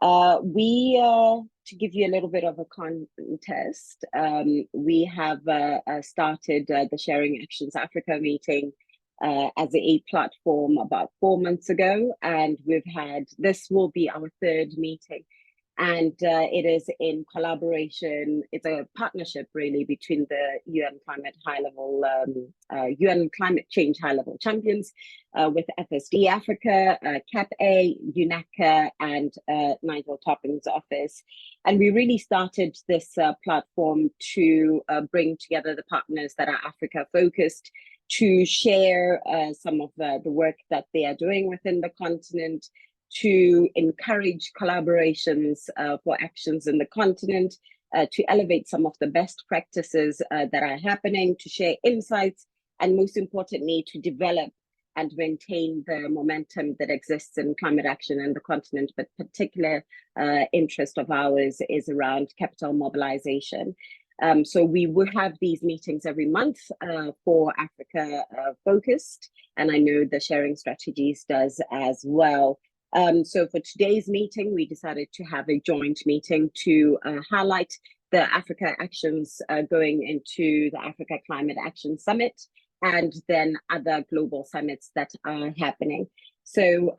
To give you a little bit of a context, we have started the Sharing Actions Africa meeting as a platform about 4 months ago, and this will be our third meeting. And it is in collaboration, it's a partnership really between the UN Climate Change High Level Champions with FSD Africa, CAP-A, UNECA, and Nigel Topping's office. And we really started this platform to bring together the partners that are Africa focused to share some of the work that they are doing within the continent, to encourage collaborations for actions in the continent, to elevate some of the best practices that are happening, to share insights, and most importantly, to develop and maintain the momentum that exists in climate action in the continent. But particular interest of ours is around capital mobilization. So we will have these meetings every month for Africa focused, and I know the Sharing Strategies does as well. So for today's meeting, we decided to have a joint meeting to highlight the Africa actions going into the Africa Climate Action Summit, and then other global summits that are happening. So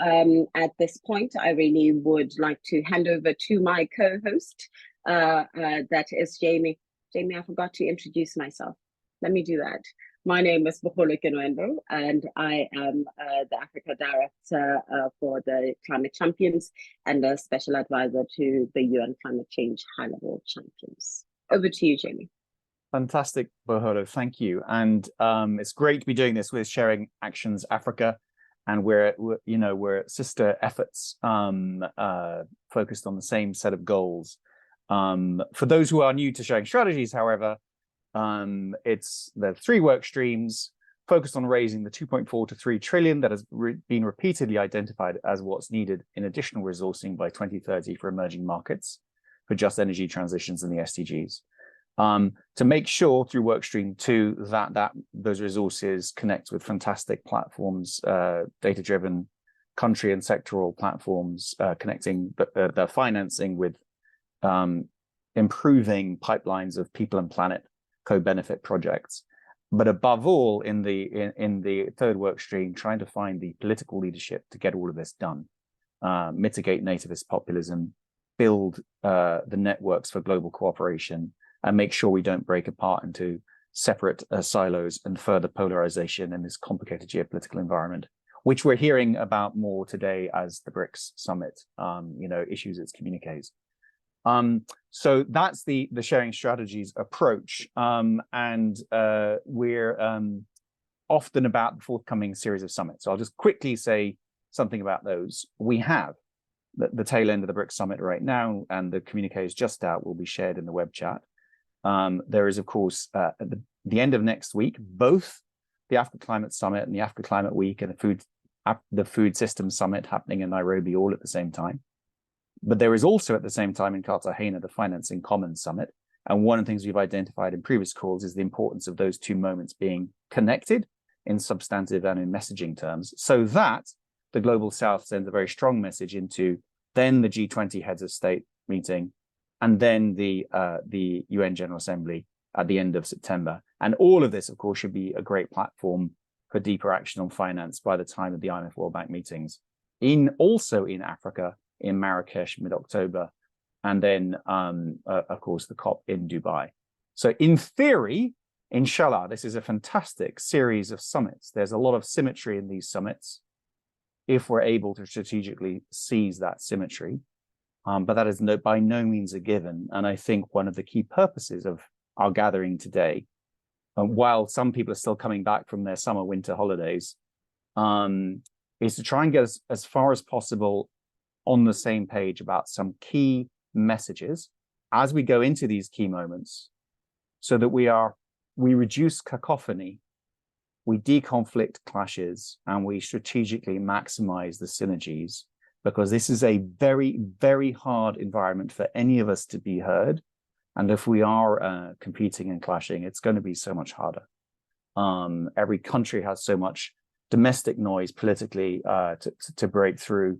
at this point, I really would like to hand over to my co-host, that is Jamie. Jamie, I forgot to introduce myself. Let me do that. My name is Bokolo Kenwendo, and I am the Africa Director for the Climate Champions and a Special Advisor to the UN Climate Change High Level Champions. Over to you, Jamie. Fantastic, Boholo, thank you. And it's great to be doing this with Sharing Actions Africa, and we're sister efforts focused on the same set of goals. For those who are new to Sharing Strategies, however, the 3 work streams focused on raising the 2.4 to 3 trillion that has been repeatedly identified as what's needed in additional resourcing by 2030 for emerging markets, for just energy transitions and the SDGs. To make sure through work stream 2 that those resources connect with fantastic platforms, data-driven country and sectoral platforms, connecting the financing with improving pipelines of people and planet co-benefit projects, but above all, in the 3rd work stream, trying to find the political leadership to get all of this done, mitigate nativist populism, build the networks for global cooperation, and make sure we don't break apart into separate silos and further polarization in this complicated geopolitical environment, which we're hearing about more today as the BRICS summit issues its communiques. So that's the Sharing Strategies approach, and we're often about the forthcoming series of summits. So I'll just quickly say something about those. We have the tail end of the BRICS summit right now, and the communique is just out, will be shared in the web chat. There is, of course, at the end of next week, both the Africa Climate Summit and the Africa Climate Week and the Food Systems Summit happening in Nairobi all at the same time. But there is also at the same time in Cartagena, the Financing Commons Summit. And one of the things we've identified in previous calls is the importance of those 2 moments being connected in substantive and in messaging terms, so that the Global South sends a very strong message into then the G20 Heads of State meeting, and then the UN General Assembly at the end of September. And all of this, of course, should be a great platform for deeper action on finance by the time of the IMF World Bank meetings, also in Africa, in Marrakesh mid-October, and then, of course, the COP in Dubai. So in theory, inshallah, this is a fantastic series of summits. There's a lot of symmetry in these summits, if we're able to strategically seize that symmetry. But that is by no means a given. And I think one of the key purposes of our gathering today, while some people are still coming back from their summer-winter holidays, is to try and get as far as possible on the same page about some key messages as we go into these key moments, so that we reduce cacophony, we deconflict clashes, and we strategically maximize the synergies, because this is a very, very hard environment for any of us to be heard. And if we are competing and clashing, it's going to be so much harder. Every country has so much domestic noise politically to break through.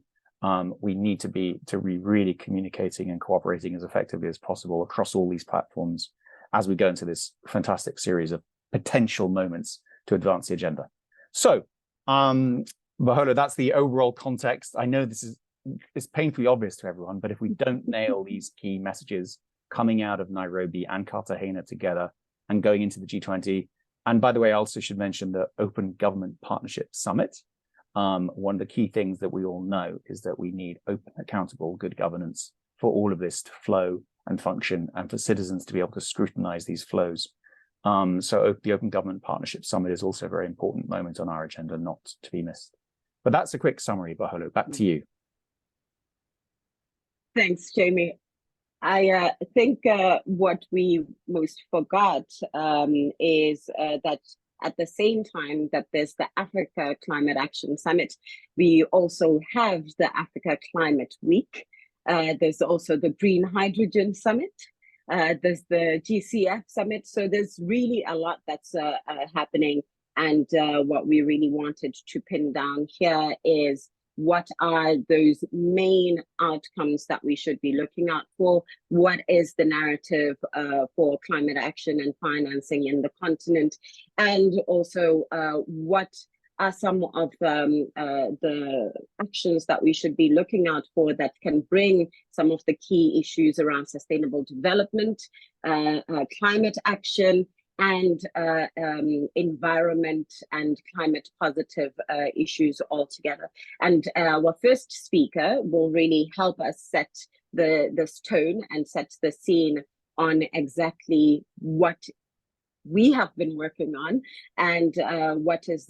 we need to be really communicating and cooperating as effectively as possible across all these platforms as we go into this fantastic series of potential moments to advance the agenda. So, Baholo, that's the overall context. I know it's painfully obvious to everyone, but if we don't nail these key messages coming out of Nairobi and Cartagena together and going into the G20, and by the way, I also should mention the Open Government Partnership Summit. One of the key things that we all know is that we need open, accountable, good governance for all of this to flow and function, and for citizens to be able to scrutinize these flows. So the Open Government Partnership Summit is also a very important moment on our agenda, not to be missed. But that's a quick summary, Baholo. Back to you. Thanks, Jamie. I think what we most forgot is that at the same time that there's the Africa Climate Action Summit, we also have the Africa Climate Week. There's also the Green Hydrogen Summit. There's the GCF Summit. So there's really a lot that's happening. And what we really wanted to pin down here is what are those main outcomes that we should be looking out for? What is the narrative for climate action and financing in the continent? And also what are some of the actions that we should be looking out for that can bring some of the key issues around sustainable development, climate action, and environment and climate positive issues altogether. And our first speaker will really help us set this tone and set the scene on exactly what we have been working on and what is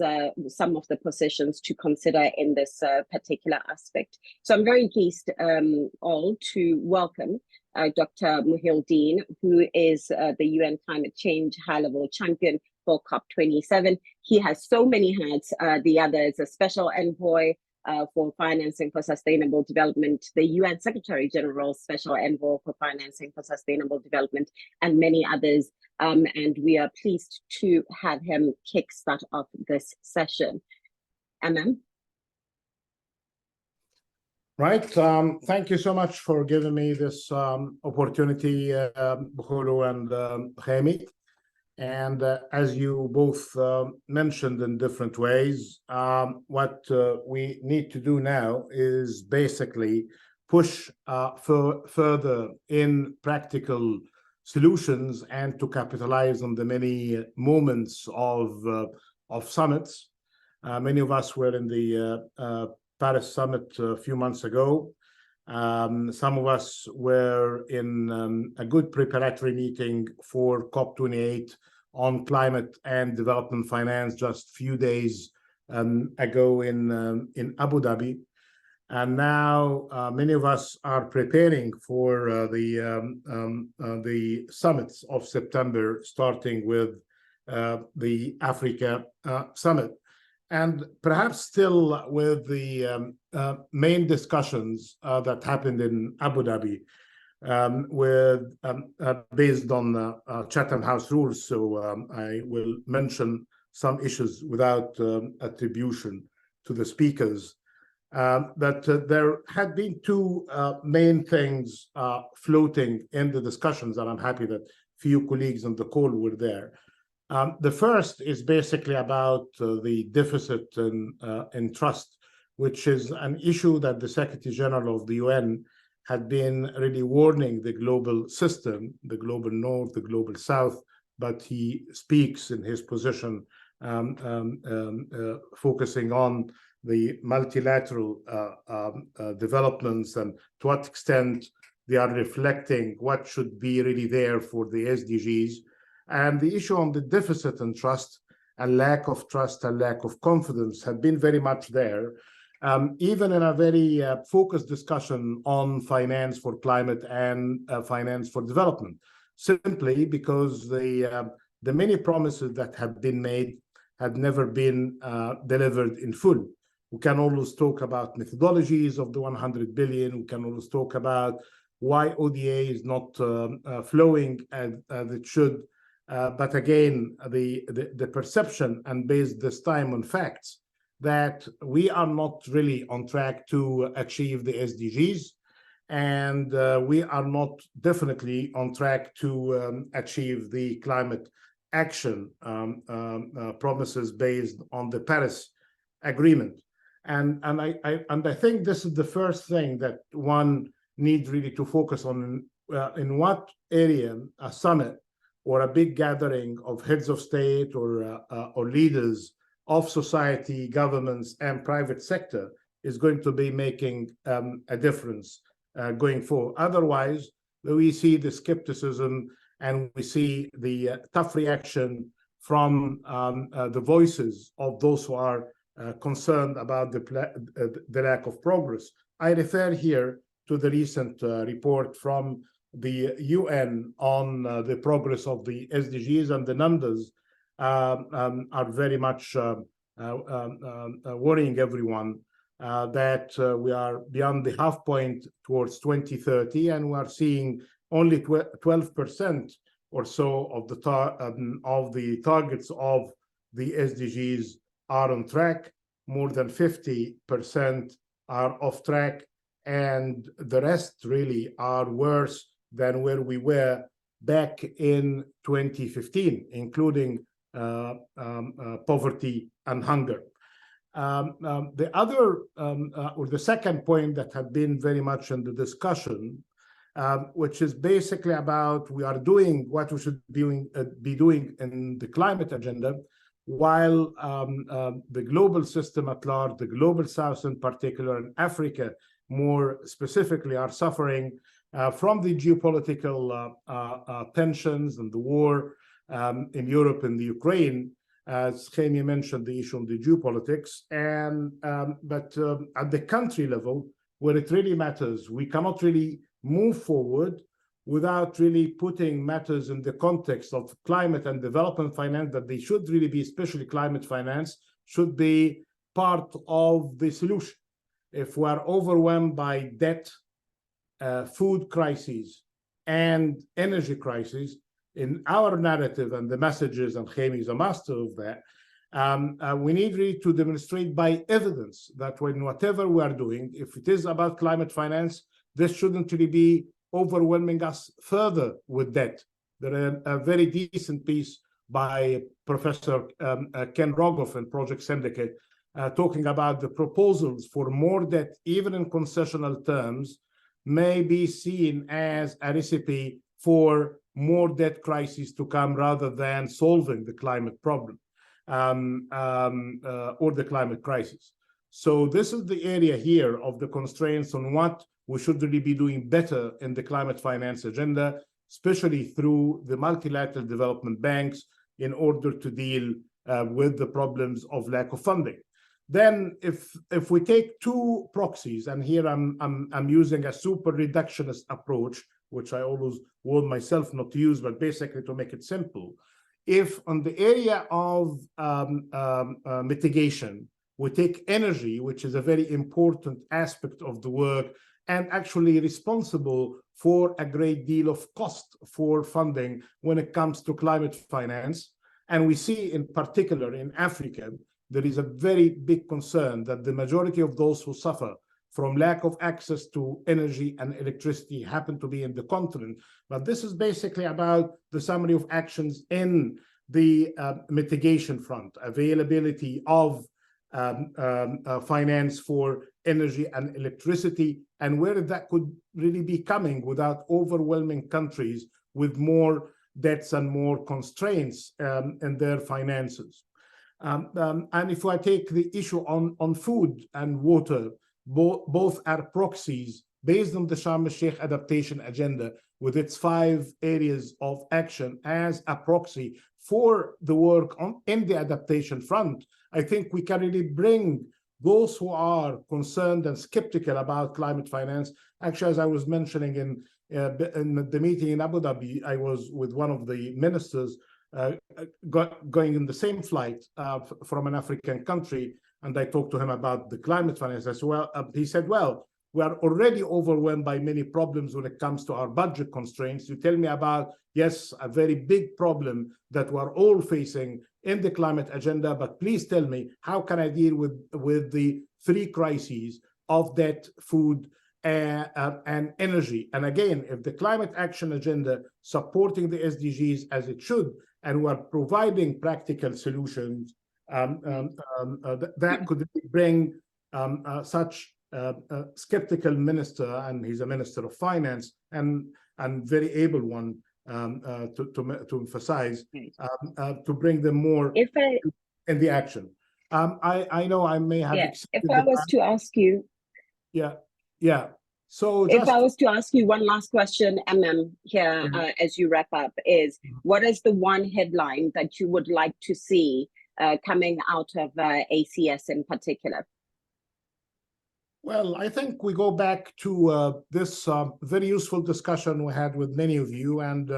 some of the positions to consider in this particular aspect. So I'm very pleased all to welcome Dr. Muhyiddin, who is the UN Climate Change High-Level Champion for COP27. He has so many hats. The other is a special envoy for financing for sustainable development, the UN Secretary General Special Envoy for Financing for Sustainable Development, and many others. And we are pleased to have him kickstart off this session. MM? Right. Thank you so much for giving me this opportunity, Baholo and Jaime. And as you both mentioned in different ways, what we need to do now is basically push further in practical solutions and to capitalize on the many moments of summits. Many of us were in the Paris summit a few months ago. Some of us were in a good preparatory meeting for COP28 on climate and development finance just a few days ago in Abu Dhabi. And now many of us are preparing for the summits of September, starting with the Africa summit. And perhaps still with the main discussions that happened in Abu Dhabi, based on Chatham House rules. So I will mention some issues without attribution to the speakers. That there had been two main things floating in the discussions, and I'm happy that few colleagues on the call were there. The first is basically about the deficit in trust, which is an issue that the Secretary General of the UN had been really warning the global system, the global North, the global South, but he speaks in his position focusing on the multilateral developments and to what extent they are reflecting what should be really there for the SDGs. And the issue on the deficit in trust and lack of trust and lack of confidence had been very much there, even in a very focused discussion on finance for climate and finance for development, simply because the many promises that have been made had never been delivered in full. We can always talk about methodologies of the 100 billion. We can always talk about why ODA is not flowing as it should. But again, the perception, and based this time on facts, that we are not really on track to achieve the SDGs, and we are not definitely on track to achieve the climate action promises based on the Paris Agreement. And I think this is the first thing that one needs really to focus on, in what area a summit or a big gathering of heads of state or leaders of society, governments, and private sector is going to be making a difference going forward. Otherwise, we see the skepticism and we see the tough reaction from the voices of those who are concerned about the lack of progress. I refer here to the recent report from the UN on the progress of the SDGs, and the numbers are very much worrying everyone that we are beyond the half point towards 2030, and we are seeing only 12% or so of the targets of the SDGs are on track. More than 50% are off track, and the rest really are worse than where we were back in 2015, including poverty and hunger. The other, or the second point that had been very much in the discussion, which is basically about we are doing what we should be doing in the climate agenda, while the global system at large, the global south in particular, and Africa more specifically, are suffering from the geopolitical tensions and the war in Europe and the Ukraine. As Jaime mentioned, the issue of the geopolitics, and but at the country level, where it really matters, we cannot really move forward without really putting matters in the context of climate and development finance, that they should really be, especially climate finance, should be part of the solution. If we are overwhelmed by debt, food crises, and energy crises, in our narrative and the messages, and Jaime is a master of that, we need really to demonstrate by evidence that when whatever we are doing, if it is about climate finance, this shouldn't really be overwhelming us further with debt. There is a very decent piece by Professor Ken Rogoff in Project Syndicate talking about the proposals for more debt, even in concessional terms, may be seen as a recipe for more debt crises to come rather than solving the climate problem or the climate crisis. So this is the area here of the constraints on what we should really be doing better in the climate finance agenda, especially through the multilateral development banks, in order to deal with the problems of lack of funding. Then if we take two proxies, and here I'm using a super reductionist approach, which I always warn myself not to use, but basically to make it simple. If on the area of mitigation, we take energy, which is a very important aspect of the work, and actually responsible for a great deal of cost for funding when it comes to climate finance. And we see in particular in Africa, there is a very big concern that the majority of those who suffer from lack of access to energy and electricity happen to be in the continent. But this is basically about the summary of actions in the mitigation front, availability of finance for energy and electricity, and where that could really be coming without overwhelming countries with more debts and more constraints in their finances. And if I take the issue on food and water, both are proxies based on the Sharm el-Sheikh adaptation agenda, with its 5 areas of action as a proxy for the work in the adaptation front. I think we can really bring those who are concerned and skeptical about climate finance. Actually, as I was mentioning in the meeting in Abu Dhabi, I was with one of the ministers going in the same flight from an African country, and I talked to him about the climate finance as well. He said, well, we are already overwhelmed by many problems when it comes to our budget constraints. You tell me about, yes, a very big problem that we're all facing in the climate agenda, but please tell me, how can I deal with the three crises of debt, food, and energy? And again, if the climate action agenda supporting the SDGs as it should, and we're providing practical solutions, that could bring such skeptical minister, and he's a minister of finance, and very able one to emphasize, to bring them more in the action. I know I may have. If I was to ask you. So if I was to ask you one last question, here, as you wrap up, is what is the one headline that you would like to see coming out of ACS in particular? Well, I think we go back to this very useful discussion we had with many of you, and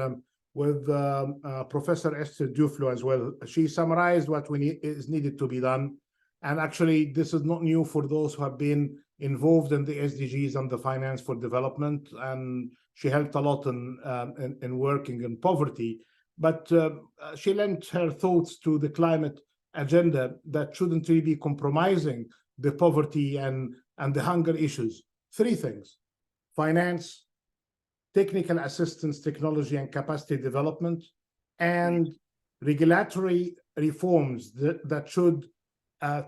with Professor Esther Duflo as well. She summarized what is needed to be done. And actually, this is not new for those who have been involved in the SDGs and the finance for development. And she helped a lot in working in poverty. But she lent her thoughts to the climate agenda that shouldn't really be compromising the poverty and the hunger issues. Three things: finance, technical assistance, technology and capacity development, and regulatory reforms that should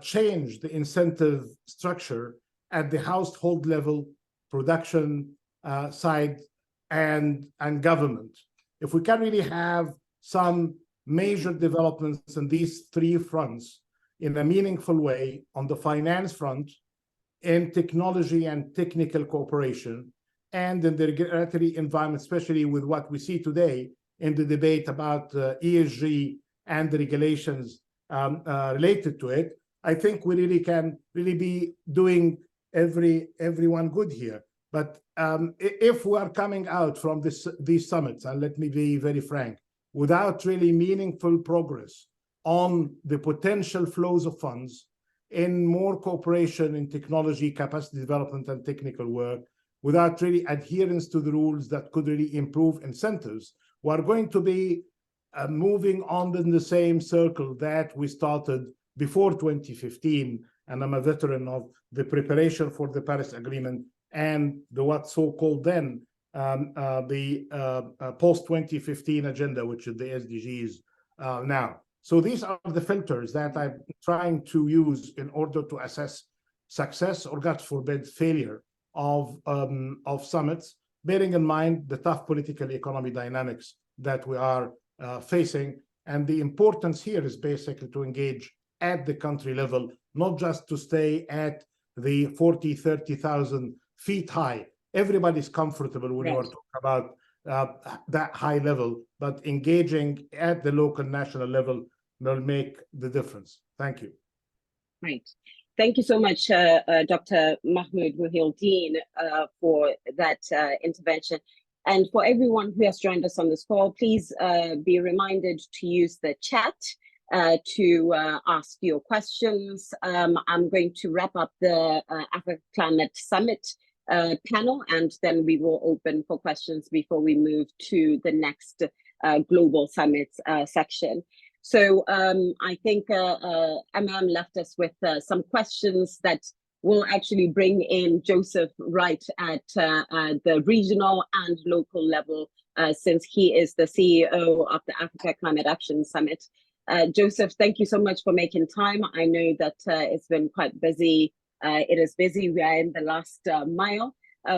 change the incentive structure at the household level, production side, and government. If we can really have some major developments in these three fronts in a meaningful way, on the finance front, in technology and technical cooperation, and in the regulatory environment, especially with what we see today in the debate about ESG and the regulations related to it, I think we really can be doing everyone good here. But if we are coming out from these summits, and let me be very frank, without really meaningful progress on the potential flows of funds in more cooperation in technology, capacity development, and technical work, without really adherence to the rules that could really improve incentives, we're going to be moving on in the same circle that we started before 2015. And I'm a veteran of the preparation for the Paris Agreement and the what so-called then the post-2015 agenda, which is the SDGs now. So these are the filters that I'm trying to use in order to assess success, or God forbid, failure of summits, bearing in mind the tough political economy dynamics that we are facing. And the importance here is basically to engage at the country level, not just to stay at the 40, 30,000 feet high. Everybody's comfortable when you're talking about that high level, but engaging at the local, national level will make the difference. Thank you. Right. Thank you so much, Dr. Mahmoud Muhyiddin, for that intervention. And for everyone who has joined us on this call, please be reminded to use the chat to ask your questions. I'm going to wrap up the Africa Climate Summit panel, and then we will open for questions before we move to the next Global Summits section. So I think left us with some questions that will actually bring in Joseph right at the regional and local level, since he is the CEO of the Africa Climate Action Summit. Joseph, thank you so much for making time. I know that it's been quite busy. It is busy. We are in the last mile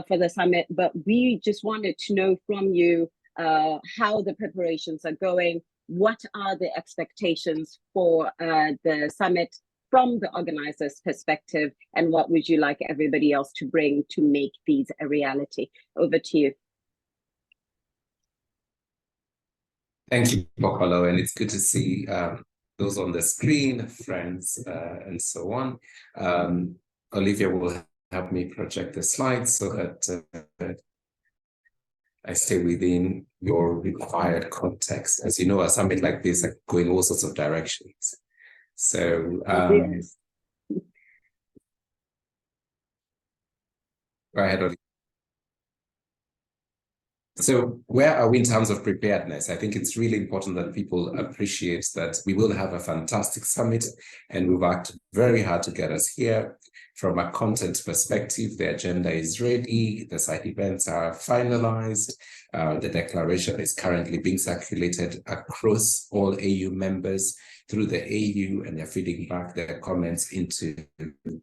for the summit, but we just wanted to know from you how the preparations are going. What are the expectations for the summit from the organizers' perspective, and what would you like everybody else to bring to make these a reality? Over to you. Thank you, Bokolo, and it's good to see those on the screen, friends, and so on. Olivia will help me project the slides so that I stay within your required context. As you know, a summit like this are going all sorts of directions. So Go ahead, Oli. So where are we in terms of preparedness? I think it's really important that people appreciate that we will have a fantastic summit, and we've worked very hard to get us here. From a content perspective, the agenda is ready, the side events are finalized, the declaration is currently being circulated across all AU members through the AU, and they're feeding back their comments into the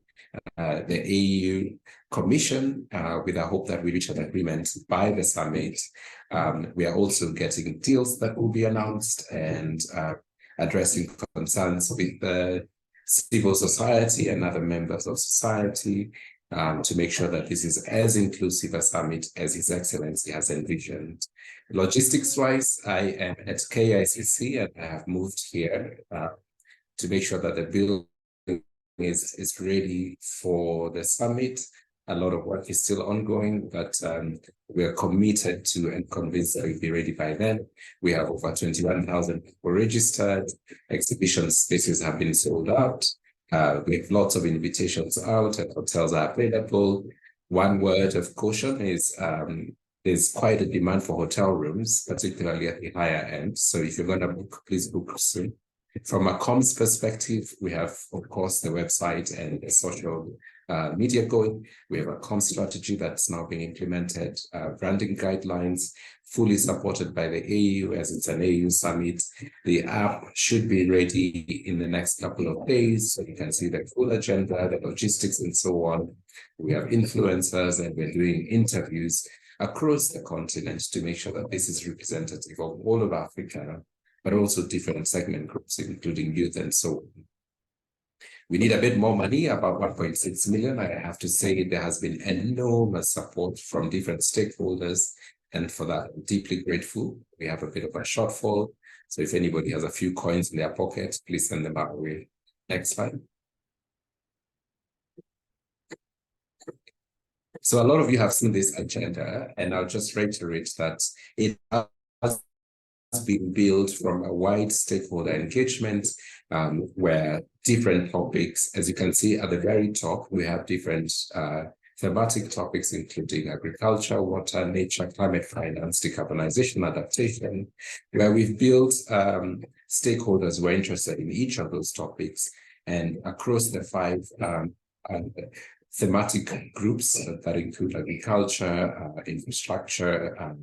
AU Commission with a hope that we reach an agreement by the summit. We are also getting deals that will be announced and addressing concerns with the civil society and other members of society to make sure that this is as inclusive a summit as His Excellency has envisioned. Logistics-wise, I am at KICC and I have moved here to make sure that the building is ready for the summit. A lot of work is still ongoing, but we are committed to and convinced that we'll be ready by then. We have over 21,000 people registered. Exhibition spaces have been sold out. We have lots of invitations out and hotels are available. One word of caution is there's quite a demand for hotel rooms, particularly at the higher end. So if you're going to book, please book soon. From a comms perspective, we have, of course, the website and the social media going. We have a comms strategy that's now being implemented, branding guidelines, fully supported by the AU as it's an AU summit. The app should be ready in the next couple of days, so you can see the full agenda, the logistics, and so on. We have influencers and we're doing interviews across the continent to make sure that this is representative of all of Africa, but also different segment groups, including youth and so on. We need a bit more money, about 1.6 million. I have to say there has been enormous support from different stakeholders, and for that, I'm deeply grateful. We have a bit of a shortfall. So if anybody has a few coins in their pocket, please send them our way. Next slide. So a lot of you have seen this agenda, and I'll just reiterate that it has been built from a wide stakeholder engagement where different topics, as you can see at the very top, we have different thematic topics, including agriculture, water, nature, climate finance, decarbonization, adaptation, where we've built stakeholders who are interested in each of those topics, and across the 5 thematic groups that include agriculture, infrastructure,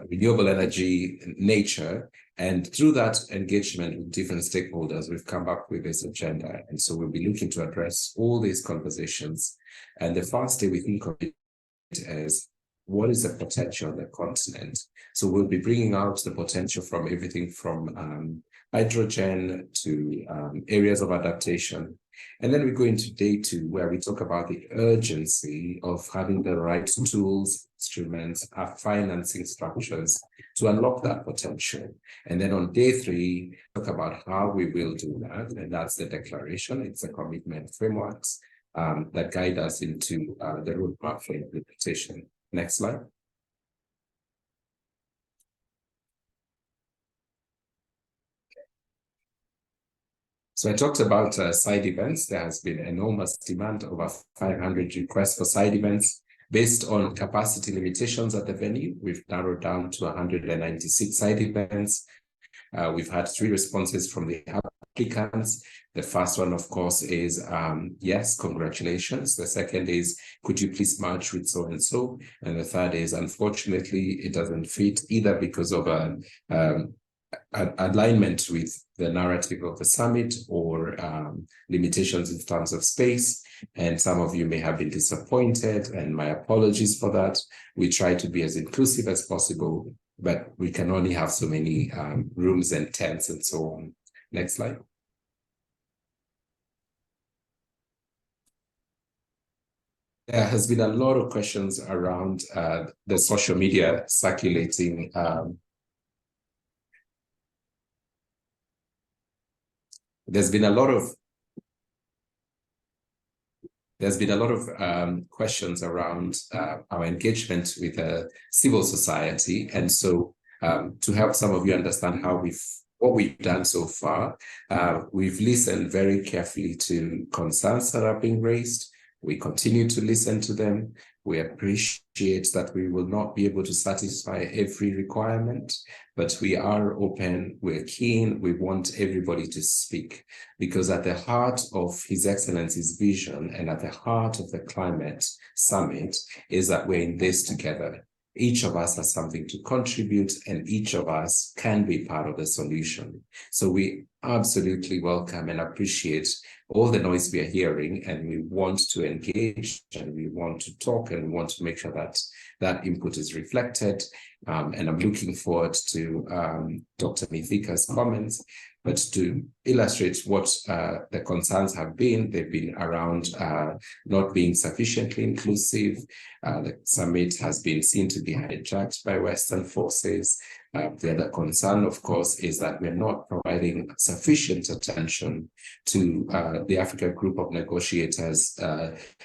renewable energy, nature, and through that engagement with different stakeholders, we've come up with this agenda. And so we'll be looking to address all these conversations. And the first day we think of it as what is the potential of the continent? So we'll be bringing out the potential from everything from hydrogen to areas of adaptation. And then we go into day 2, where we talk about the urgency of having the right tools, instruments, financing structures to unlock that potential. And then on day 3, talk about how we will do that. And that's the declaration. It's a commitment frameworks that guide us into the roadmap for implementation. Next slide. So I talked about side events. There has been enormous demand, over 500 requests for side events. Based on capacity limitations at the venue, we've narrowed down to 196 side events. We've had 3 responses from the applicants. The first one, of course, is yes, congratulations. The second is, could you please merge with so-and-so? And the third is, unfortunately, it doesn't fit either because of alignment with the narrative of the summit or limitations in terms of space. And some of you may have been disappointed, and my apologies for that. We try to be as inclusive as possible, but we can only have so many rooms and tents and so on. Next slide. There has been a lot of questions around the social media circulating There's been a lot of questions around our engagement with civil society, and so to help some of you understand what we've done so far, we've listened very carefully to concerns that are being raised. We continue to listen to them. We appreciate that we will not be able to satisfy every requirement, but we are open, we're keen, we want everybody to speak, because at the heart of His Excellency's vision and at the heart of the climate summit is that we're in this together. Each of us has something to contribute, and each of us can be part of the solution. So we absolutely welcome and appreciate all the noise we are hearing, and we want to engage, and we want to talk, and we want to make sure that that input is reflected. And I'm looking forward to Dr. Mithika's comments. But to illustrate what the concerns have been, they've been around not being sufficiently inclusive. The summit has been seen to be hijacked by Western forces. The other concern, of course, is that we're not providing sufficient attention to the Africa Group of Negotiators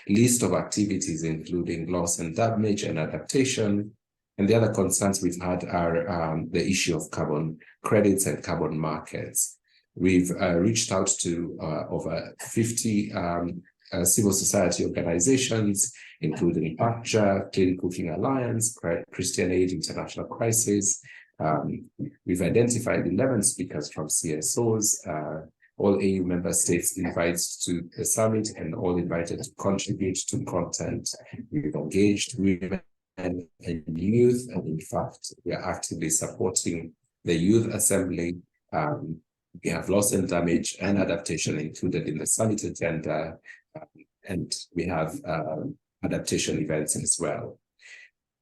list of activities, including loss and damage and adaptation. And the other concerns we've had are the issue of carbon credits and carbon markets. We've reached out to over 50 civil society organizations, including PACJA, Clean Cooking Alliance, Christian Aid International Crisis. We've identified 11 speakers from CSOs, all AU member states invited to the summit, and all invited to contribute to content. We've engaged women and youth, and in fact, we are actively supporting the Youth Assembly. We have loss and damage and adaptation included in the summit agenda, and we have adaptation events as well.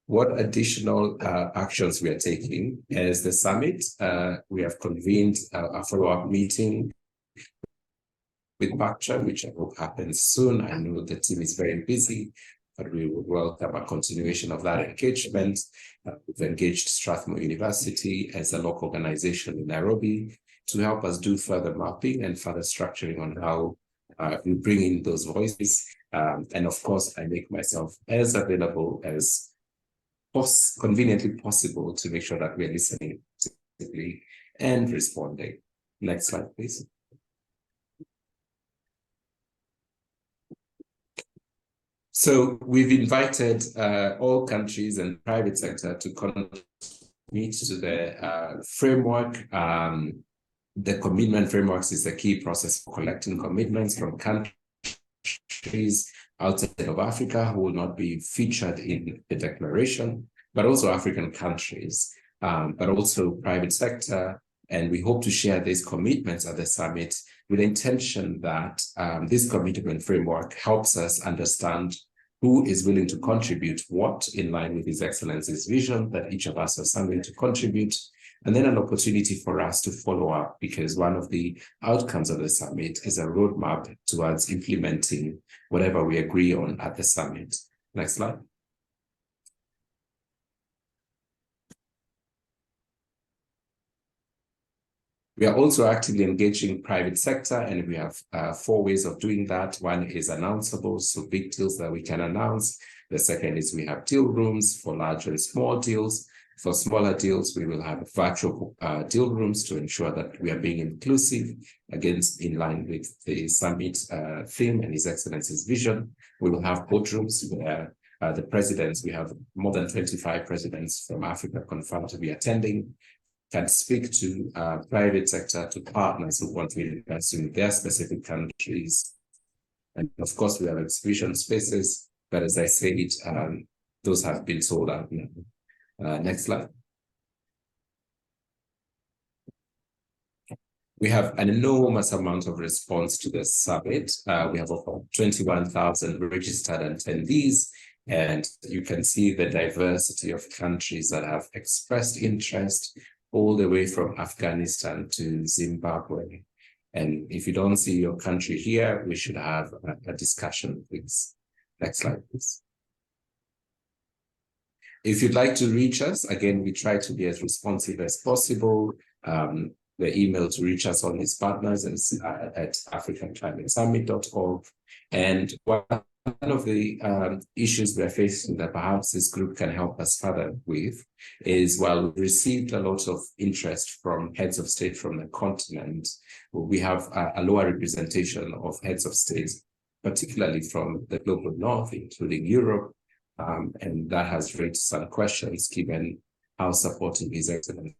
What additional actions we are taking as the summit? We have convened a follow-up meeting with PACJA, which I hope happens soon. I know the team is very busy, but we would welcome a continuation of that engagement. We've engaged Strathmore University as a local organization in Nairobi to help us do further mapping and further structuring on how we bring in those voices. And of course, I make myself as available as conveniently possible to make sure that we're listening actively and responding. Next slide, please. So we've invited all countries and private sector to contribute to the framework. The commitment frameworks is the key process for collecting commitments from countries outside of Africa who will not be featured in the declaration, but also African countries, but also private sector. And we hope to share these commitments at the summit with the intention that this commitment framework helps us understand who is willing to contribute what in line with His Excellency's vision, that each of us has something to contribute, and then an opportunity for us to follow up, because one of the outcomes of the summit is a roadmap towards implementing whatever we agree on at the summit. Next slide. We are also actively engaging private sector, and we have 4 ways of doing that. One is announceable, so big deals that we can announce. The second is we have deal rooms for large and small deals. For smaller deals, we will have virtual deal rooms to ensure that we are being inclusive, against in line with the summit theme and His Excellency's vision. We will have boardrooms where the presidents, we have more than 25 presidents from Africa confirmed to be attending, can speak to private sector, to partners who want to invest in their specific countries. And of course, we have exhibition spaces, but as I said, those have been sold out now. Next slide. We have an enormous amount of response to the summit. We have over 21,000 registered attendees, and you can see the diversity of countries that have expressed interest, all the way from Afghanistan to Zimbabwe. And if you don't see your country here, we should have a discussion, please. Next slide, please. If you'd like to reach us, again, we try to be as responsive as possible. The email to reach us on His partners is at africanclimatesummit.org. And one of the issues we're facing that perhaps this group can help us further with is, while we received a lot of interest from heads of state from the continent, we have a lower representation of heads of state particularly from the global north, including Europe, and that has raised some questions given how supportive His Excellency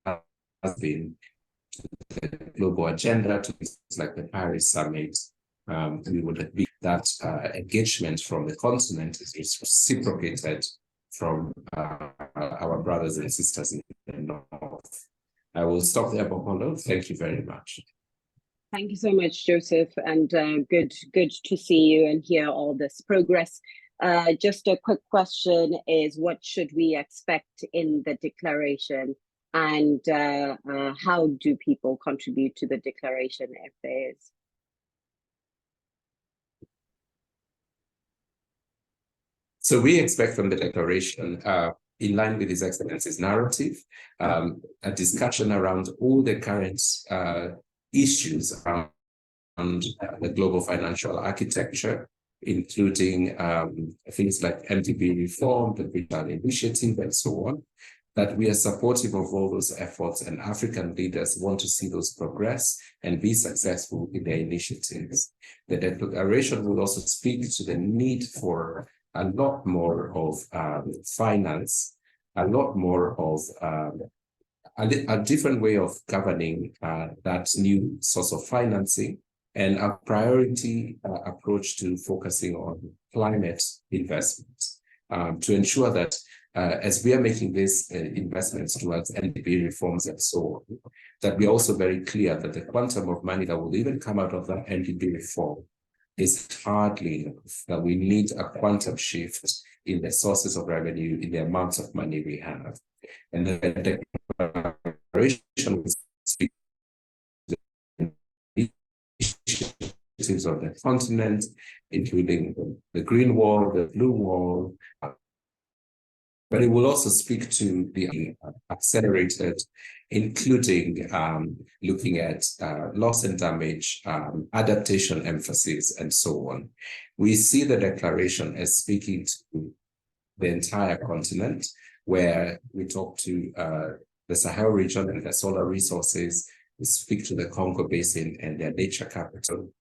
has been to the global agenda, to things like the Paris Summit. We would be that engagement from the continent is reciprocated from our brothers and sisters in the north. I will stop there, Bokolo. Thank you very much. Thank you so much, Joseph, and good to see you and hear all this progress. Just a quick question is, what should we expect in the declaration, and how do people contribute to the declaration if there is? So we expect from the declaration, in line with His Excellency's narrative, a discussion around all the current issues around the global financial architecture, including things like MDB reform, the BRICS initiative, and so on, that we are supportive of all those efforts, and African leaders want to see those progress and be successful in their initiatives. The declaration will also speak to the need for a lot more of finance, a lot more of a different way of governing that new source of financing, and a priority approach to focusing on climate investments to ensure that as we are making these investments towards NDB reforms and so on, that we're also very clear that the quantum of money that will even come out of that NDB reform is hardly enough, that we need a quantum shift in the sources of revenue, in the amounts of money we have. And the declaration will speak to the initiatives of the continent, including the green wall, the blue wall, but it will also speak to the accelerated, including looking at loss and damage, adaptation emphasis, and so on. We see the declaration as speaking to the entire continent, where we talk to the Sahel region and the solar resources. We speak to the Congo Basin and their nature capital.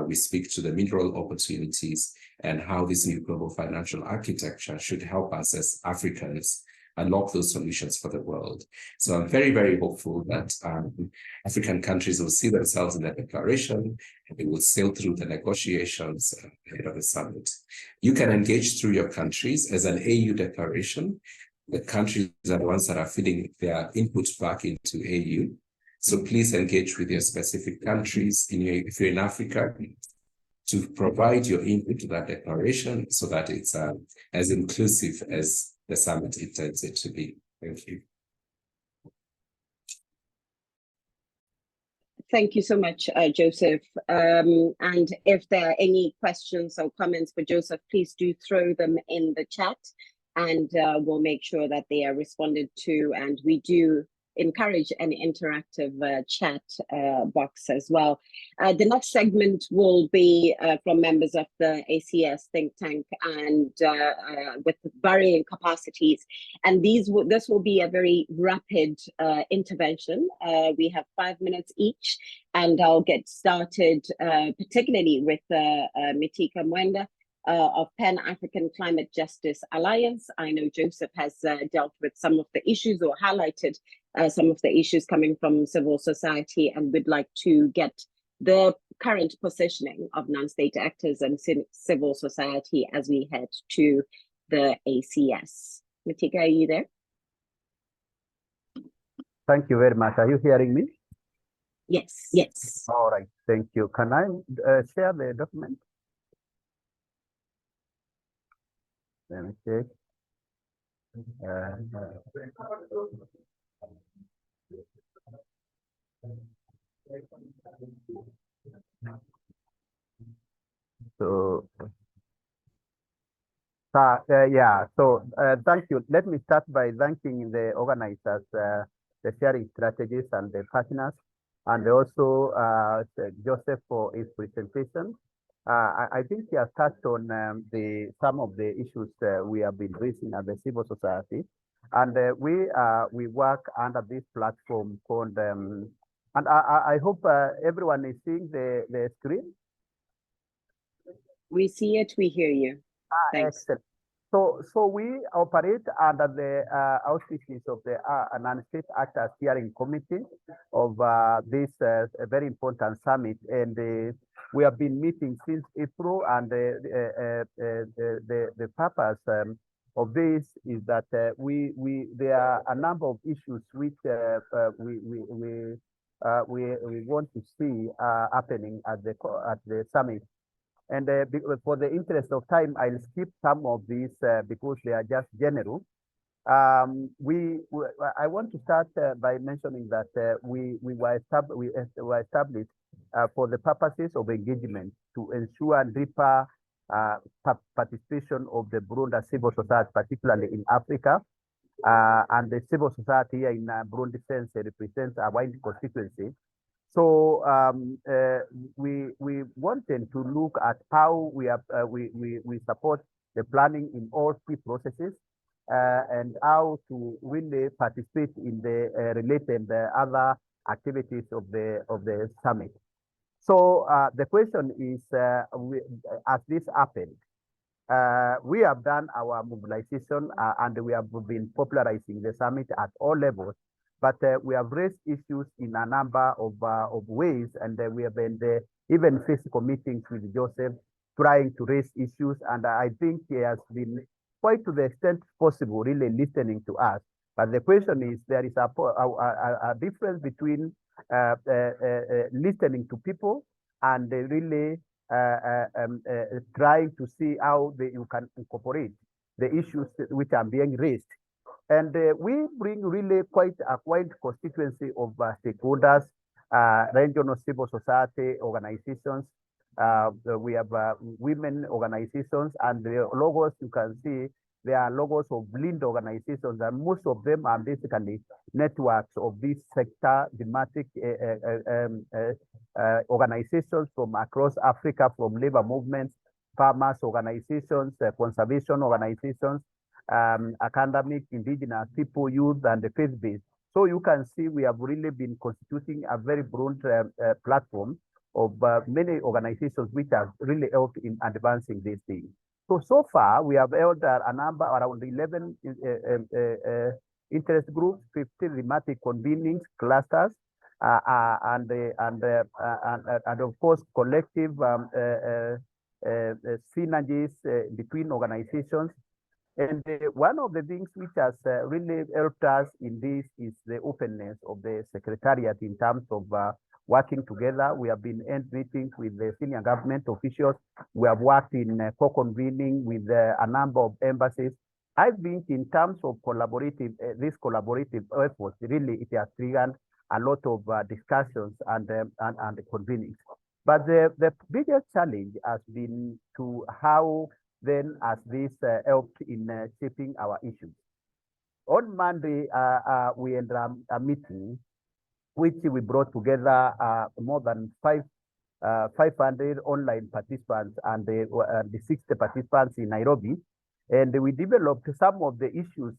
We speak to the mineral opportunities and how this new global financial architecture should help us as Africans unlock those solutions for the world. So I'm very, very hopeful that African countries will see themselves in the declaration and they will sail through the negotiations ahead of the summit. You can engage through your countries as an AU declaration. The countries are the ones that are feeding their input back into AU. So please engage with your specific countries, if you're in Africa, to provide your input to that declaration so that it's as inclusive as the summit intends it to be. Thank you. Thank you so much, Joseph. And if there are any questions or comments for Joseph, please do throw them in the chat, and we'll make sure that they are responded to. And we do encourage an interactive chat box as well. The next segment will be from members of the ACS think tank, and with varying capacities. And this will be a very rapid intervention. We have 5 minutes each, and I'll get started particularly with Mitika Mwenda of Pan-African Climate Justice Alliance. I know Joseph has dealt with some of the issues, or highlighted some of the issues coming from civil society, and would like to get the current positioning of non-state actors and civil society as we head to the ACS. Mitika, are you there? Thank you very much. Are you hearing me? Yes, yes. All right, thank you. Can I share the document? Let me check. Thank you. Let me start by thanking the organizers, the sharing strategies and the partners, and also Joseph for his presentation. I think he has touched on some of the issues we have been raising as a civil society, and we work under this platform called, and I hope everyone is seeing the screen. We see it, we hear you. Thanks. Excellent. So we operate under the auspices of the Non-State Actors Steering Committee of this very important summit, and we have been meeting since April, and the purpose of this is that there are a number of issues which we want to see happening at the summit. And for the interest of time, I'll skip some of these because they are just general. I want to start by mentioning that we were established for the purposes of engagement to ensure deeper participation of the broader civil society, particularly in Africa. And the civil society here in Burundi sense represents a wide constituency. So we wanted to look at how we support the planning in all three processes and how to really participate in the related other activities of the summit. So the question is, as this happened, we have done our mobilization and we have been popularizing the summit at all levels. But we have raised issues in a number of ways, and we have been even physical meetings with Joseph, trying to raise issues. And I think he has been quite to the extent possible, really listening to us. But the question is, there is a difference between listening to people and really trying to see how you can incorporate the issues which are being raised. And we bring really quite a wide constituency of stakeholders, regional civil society organizations. We have women organizations, and the logos you can see, there are logos of blind organizations, and most of them are basically networks of this sector, thematic organizations from across Africa, from labor movements, farmers organizations, conservation organizations, academic, indigenous people, youth, and the faith-based. So you can see we have really been constituting a very broad platform of many organizations which have really helped in advancing this thing. So far, we have held a number around 11 interest groups, 50 thematic convenings, clusters, and of course, collective synergies between organizations. And one of the things which has really helped us in this is the openness of the Secretariat in terms of working together. We have been in meetings with the senior government officials. We have worked in co-convening with a number of embassies. I think in terms of this collaborative efforts, really it has triggered a lot of discussions and convenings. But the biggest challenge has been to how then as this helped in shaping our issues. On Monday, we ended a meeting which we brought together more than 500 online participants and the 60 participants in Nairobi. And we developed some of the issues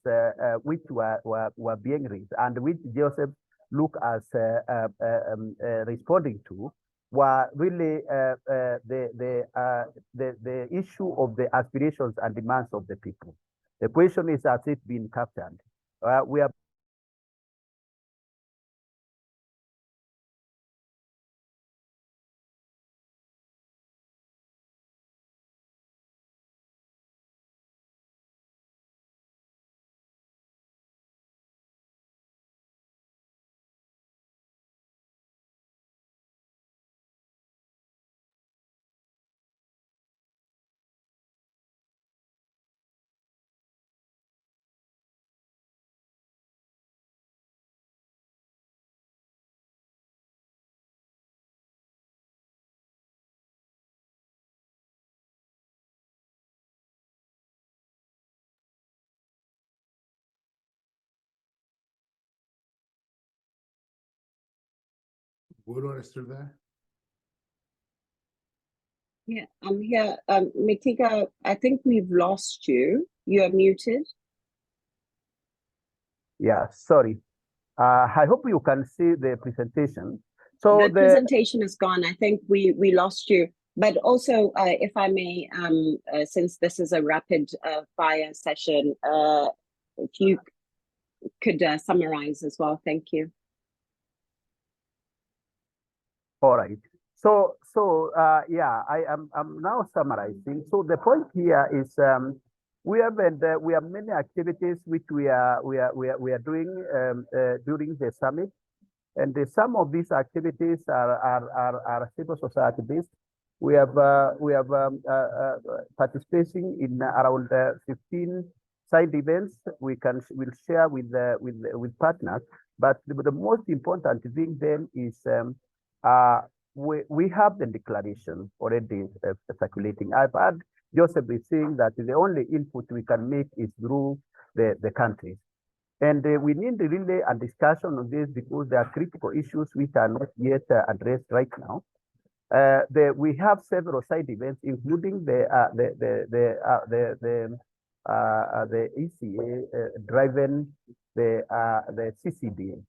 which were being raised and which Joseph looked as responding to, were really the issue of the aspirations and demands of the people. The question is, has it been captured? We have Guru is still there? Yeah, I'm here. Mitika, I think we've lost you. You are muted. Yeah, sorry. I hope you can see the presentation. So the presentation is gone. I think we lost you. But also, if I may, since this is a rapid fire session, if you could summarize as well, thank you. All right. So yeah, I'm now summarizing. So the point here is we have many activities which we are doing during the summit, and some of these activities are civil society based. We have participating in around 15 side events. We'll share with partners, but the most important thing then is we have the declaration already circulating. I've heard Joseph is saying that the only input we can make is through the countries. And we need really a discussion on this because there are critical issues which are not yet addressed right now. We have several side events, including the ECA driving the CCD.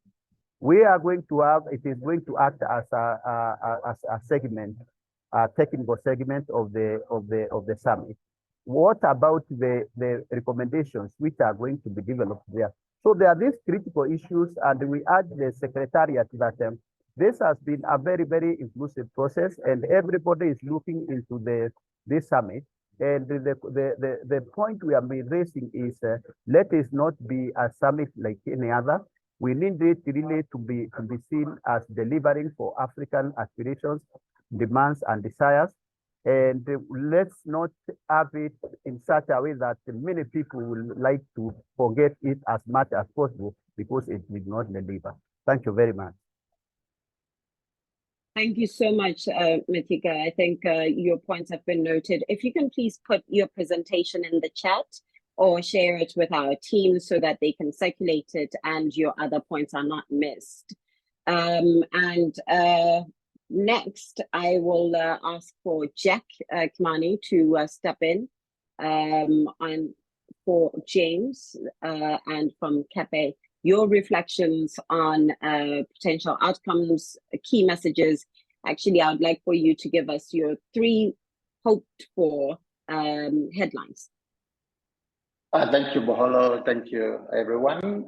We are going to have, it is going to act as a segment, a technical segment of the summit. What about the recommendations which are going to be developed there? So there are these critical issues, and we urge the Secretariat that this has been a very, very inclusive process, and everybody is looking into this summit. And the point we have been raising is let it not be a summit like any other. We need it really to be seen as delivering for African aspirations, demands, and desires. And let's not have it in such a way that many people will like to forget it as much as possible because it did not deliver. Thank you very much. Thank you so much, Matika. I think your points have been noted. If you can please put your presentation in the chat or share it with our team so that they can circulate it and your other points are not missed. Next, I will ask for Jack Kimani to step in and for James and from CAPE, your reflections on potential outcomes, key messages. Actually, I would like for you to give us your 3 hoped for headlines. Thank you, Boholo. Thank you, everyone.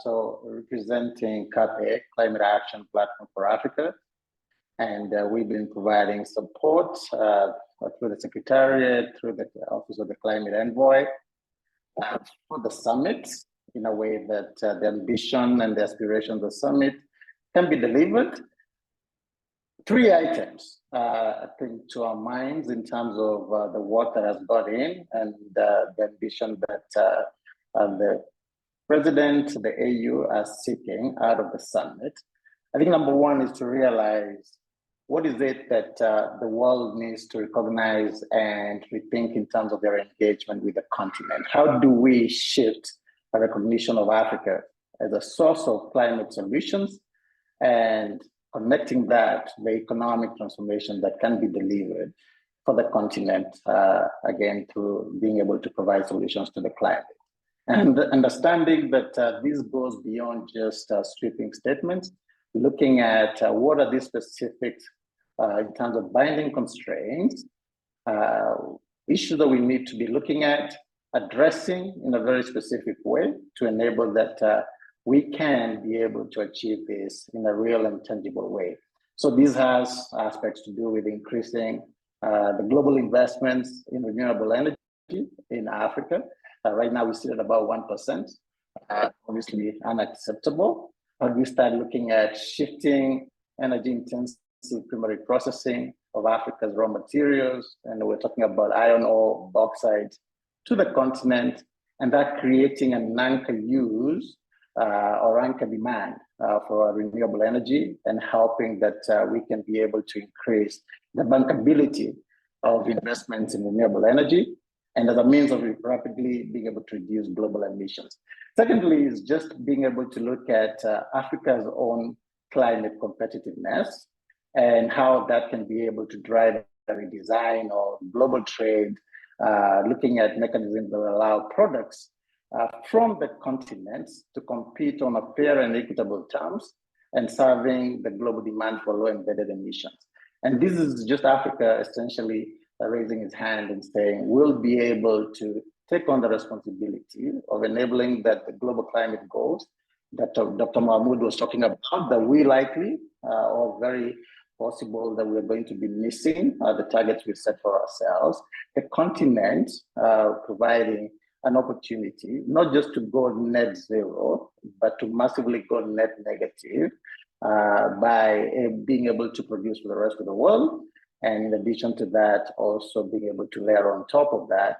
So representing CAPE, Climate Action Platform for Africa, and we've been providing support through the Secretariat, through the Office of the Climate Envoy, for the summit in a way that the ambition and the aspiration of the summit can be delivered. 3 items, I think, to our minds in terms of the work that has got in and the ambition that the President, the AU are seeking out of the summit. I think number 1 is to realize what is it that the world needs to recognize and rethink in terms of their engagement with the continent. How do we shift a recognition of Africa as a source of climate solutions and connecting that, the economic transformation that can be delivered for the continent, again, through being able to provide solutions to the climate. And understanding that this goes beyond just sweeping statements, looking at what are these specific, in terms of binding constraints, issues that we need to be looking at, addressing in a very specific way to enable that we can be able to achieve this in a real and tangible way. So this has aspects to do with increasing the global investments in renewable energy in Africa. Right now we sit at about 1%, obviously unacceptable. But we start looking at shifting energy intensive primary processing of Africa's raw materials, and we're talking about iron ore, bauxite, to the continent, and that creating an anchor use or anchor demand for renewable energy, and helping that we can be able to increase the bankability of investments in renewable energy, and as a means of rapidly being able to reduce global emissions. Secondly, is just being able to look at Africa's own climate competitiveness and how that can be able to drive a redesign of global trade, looking at mechanisms that allow products from the continents to compete on a fair and equitable terms and serving the global demand for low embedded emissions. And this is just Africa essentially raising its hand and saying, we'll be able to take on the responsibility of enabling that the global climate goals that Dr. Mahmoud was talking about, that we likely or very possible that we're going to be missing the targets we set for ourselves. The continent providing an opportunity, not just to go net zero, but to massively go net negative by being able to produce for the rest of the world. And in addition to that, also being able to layer on top of that,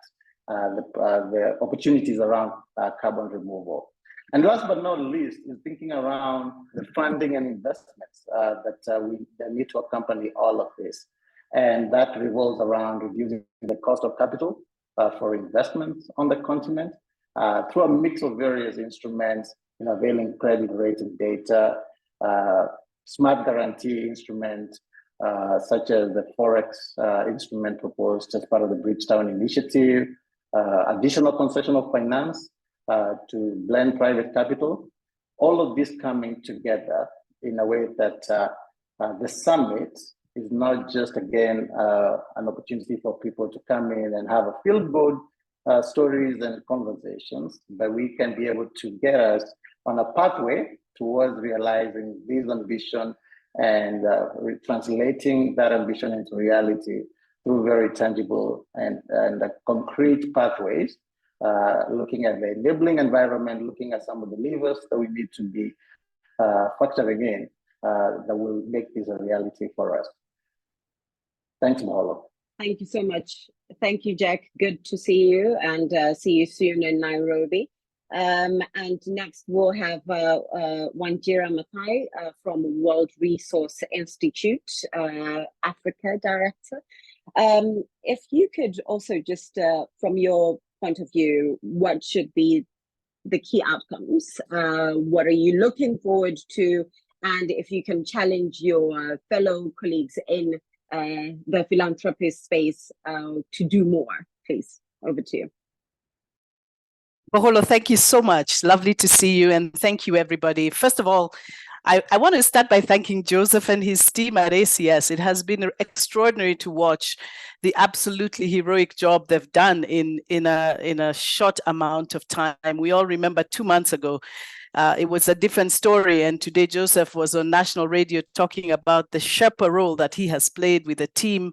the opportunities around carbon removal. And last but not least is thinking around the funding and investments that need to accompany all of this. And that revolves around reducing the cost of capital for investments on the continent through a mix of various instruments, availing credit rating data, smart guarantee instruments, such as the Forex instrument proposed as part of the Bridgetown Initiative, additional concessional finance to blend private capital, all of this coming together in a way that the summit is not just, again, an opportunity for people to come in and have a feel-good stories and conversations, but we can be able to get us on a pathway towards realizing this ambition and translating that ambition into reality through very tangible and concrete pathways, looking at the enabling environment, looking at some of the levers that we need to be factoring in that will make this a reality for us. Thanks, Mahalo. Thank you so much. Thank you, Jack. Good to see you, and see you soon in Nairobi. And next we'll have Wanjira Mathai from World Resource Institute, Africa Director. If you could also just, from your point of view, what should be the key outcomes? What are you looking forward to? And if you can challenge your fellow colleagues in the philanthropist space to do more, please. Over to you. Boholo, thank you so much. Lovely to see you, and thank you, everybody. First of all, I want to start by thanking Joseph and his team at ACS. It has been extraordinary to watch the absolutely heroic job they've done in a short amount of time. We all remember 2 months ago, it was a different story, and today Joseph was on national radio talking about the Sherpa role that he has played with the team,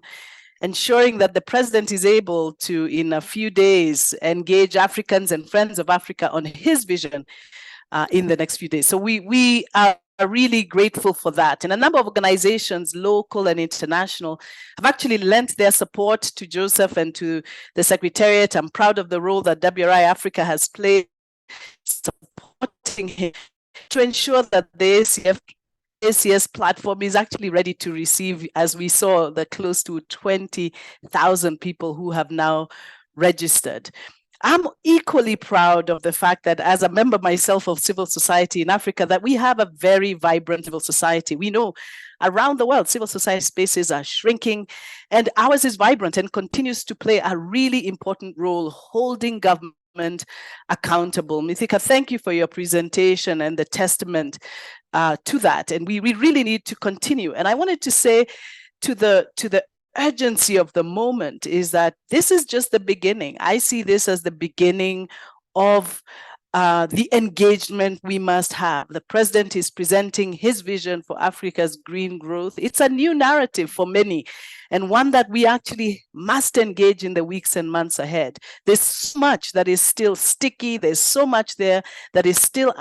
ensuring that the president is able to, in a few days, engage Africans and friends of Africa on his vision in the next few days. So we are really grateful for that. And a number of organizations, local and international, have actually lent their support to Joseph and to the Secretariat. I'm proud of the role that WRI Africa has played supporting him to ensure that the ACS platform is actually ready to receive, as we saw, the close to 20,000 people who have now registered. I'm equally proud of the fact that, as a member myself of civil society in Africa, that we have a very vibrant civil society. We know around the world, civil society spaces are shrinking, and ours is vibrant and continues to play a really important role holding government accountable. Mithika, thank you for your presentation and the testament to that. And we really need to continue. And I wanted to say to the urgency of the moment is that this is just the beginning. I see this as the beginning of the engagement we must have. The president is presenting his vision for Africa's green growth. It's a new narrative for many, and one that we actually must engage in the weeks and months ahead. There's so much that is still sticky. There's so much there that is still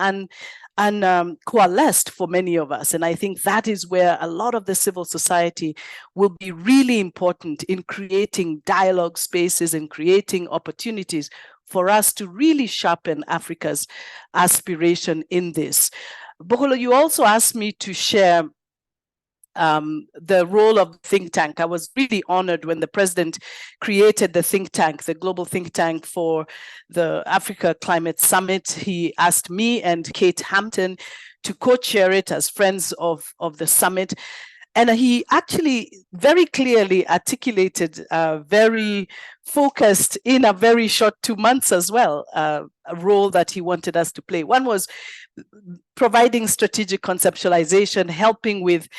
coalesced for many of us. And I think that is where a lot of the civil society will be really important in creating dialogue spaces and creating opportunities for us to really sharpen Africa's aspiration in this. Boholo, you also asked me to share the role of think tank. I was really honored when the president created the think tank, the global think tank for the Africa Climate Summit. He asked me and Kate Hampton to co-chair it as friends of the summit. And he actually very clearly articulated, very focused in a very short 2 months as well, a role that he wanted us to play. One was providing strategic conceptualization, helping with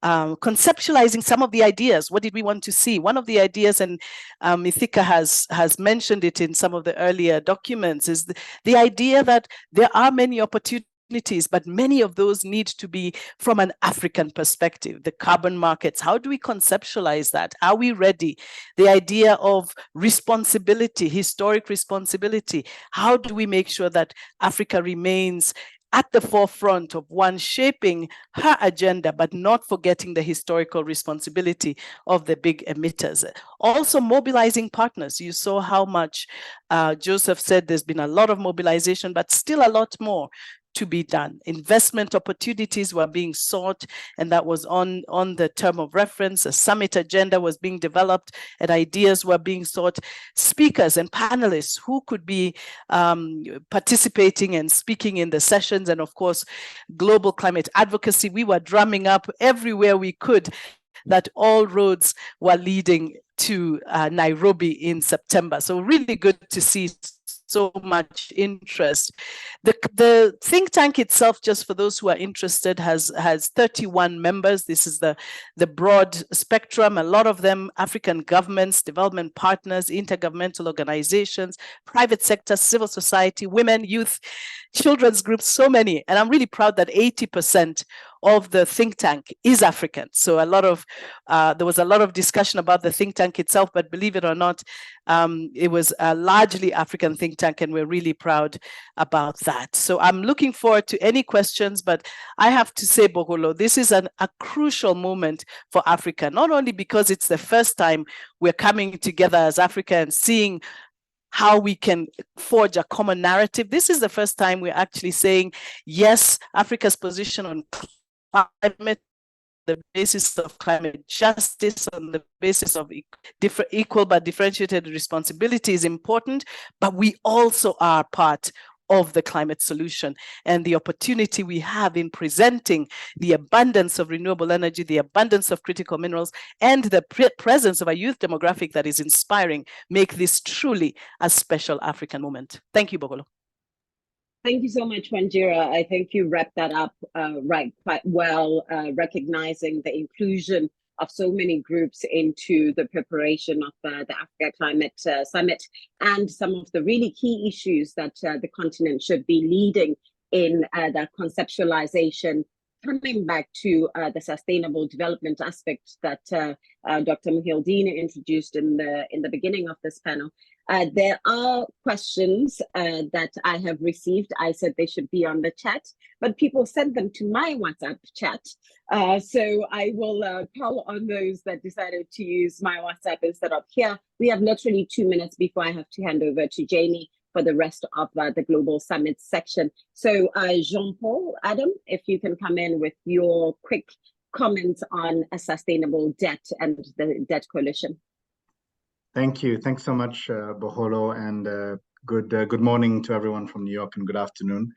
conceptualizing some of the ideas. What did we want to see? One of the ideas, and Ithika has mentioned it in some of the earlier documents, is the idea that there are many opportunities, but many of those need to be from an African perspective. The carbon markets, how do we conceptualize that? Are we ready? The idea of responsibility, historic responsibility. How do we make sure that Africa remains at the forefront of shaping her agenda, but not forgetting the historical responsibility of the big emitters. Also mobilizing partners. You saw how much Joseph said there's been a lot of mobilization, but still a lot more to be done. Investment opportunities were being sought, and that was on the term of reference. A summit agenda was being developed, and ideas were being sought. Speakers and panelists who could be participating and speaking in the sessions, and of course, global climate advocacy. We were drumming up everywhere we could that all roads were leading to Nairobi in September. So really good to see so much interest. The think tank itself, just for those who are interested, has 31 members. This is the broad spectrum, a lot of them African governments, development partners, intergovernmental organizations, private sector, civil society, women, youth, children's groups, so many. And I'm really proud that 80% of the think tank is African. So there was a lot of discussion about the think tank itself, but believe it or not, it was a largely African think tank, and we're really proud about that. So I'm looking forward to any questions, but I have to say, Bogolo, this is a crucial moment for Africa, not only because it's the first time we're coming together as Africa and seeing how we can forge a common narrative. This is the first time we're actually saying, yes, Africa's position on climate, the basis of climate justice, on the basis of equal but differentiated responsibility is important, but we also are part of the climate solution, and the opportunity we have in presenting the abundance of renewable energy, the abundance of critical minerals, and the presence of a youth demographic that is inspiring make this truly a special African moment. Thank you, Bogolo. Thank you so much, Wanjira. I think you wrapped that up quite well, recognizing the inclusion of so many groups into the preparation of the Africa Climate Summit, and some of the really key issues that the continent should be leading in that conceptualization. Coming back to the sustainable development aspect that Dr. Muhildina introduced in the beginning of this panel, there are questions that I have received. I said they should be on the chat, but people sent them to my WhatsApp chat. So I will call on those that decided to use my WhatsApp instead of here. We have literally 2 minutes before I have to hand over to Jamie for the rest of the Global Summit section. So Jean-Paul, Adam, if you can come in with your quick comments on a sustainable debt and the debt coalition. Thank you. Thanks so much, Boholo, and good morning to everyone from New York, and good afternoon.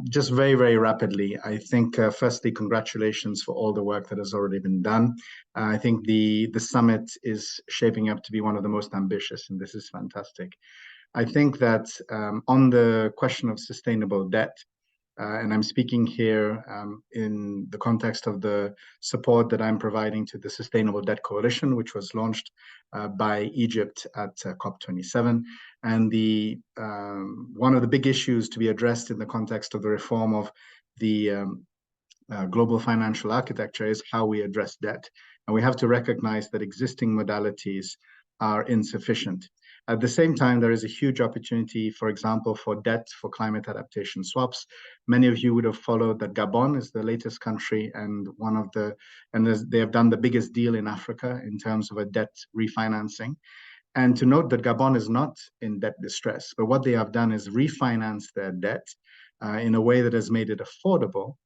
Just very, very rapidly, I think, firstly, congratulations for all the work that has already been done. I think the summit is shaping up to be one of the most ambitious, and this is fantastic. I think that on the question of sustainable debt, and I'm speaking here in the context of the support that I'm providing to the Sustainable Debt Coalition, which was launched by Egypt at COP27. And one of the big issues to be addressed in the context of the reform of the global financial architecture is how we address debt. And we have to recognize that existing modalities are insufficient. At the same time, there is a huge opportunity, for example, for debt for climate adaptation swaps. Many of you would have followed that Gabon is the latest country and they have done the biggest deal in Africa in terms of a debt refinancing. And to note that Gabon is not in debt distress, but what they have done is refinance their debt in a way that has made it affordable,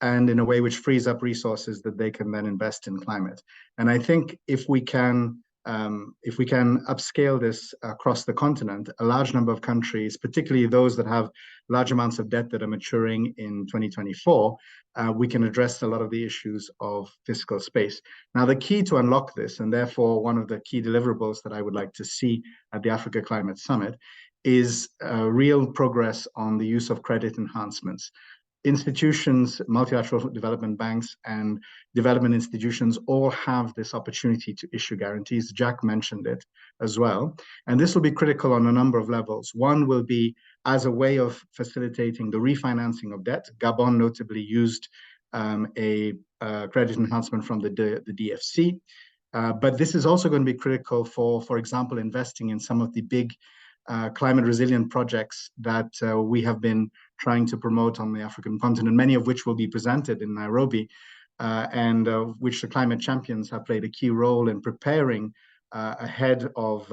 and in a way which frees up resources that they can then invest in climate. And I think if we can upscale this across the continent, a large number of countries, particularly those that have large amounts of debt that are maturing in 2024, we can address a lot of the issues of fiscal space. Now, the key to unlock this, and therefore one of the key deliverables that I would like to see at the Africa Climate Summit, is real progress on the use of credit enhancements. institutions, multilateral development banks, and development institutions all have this opportunity to issue guarantees. Jack mentioned it as well. And this will be critical on a number of levels. One will be as a way of facilitating the refinancing of debt. Gabon notably used a credit enhancement from the DFC. But this is also going to be critical for example, investing in some of the big climate resilient projects that we have been trying to promote on the African continent, many of which will be presented in Nairobi, and which the climate champions have played a key role in preparing ahead of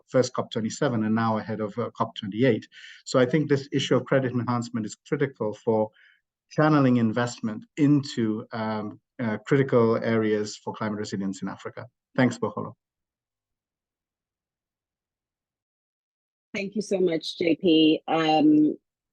first COP27 and now ahead of COP28. So I think this issue of credit enhancement is critical for channeling investment into critical areas for climate resilience in Africa. Thanks, Boholo. Thank you so much, JP.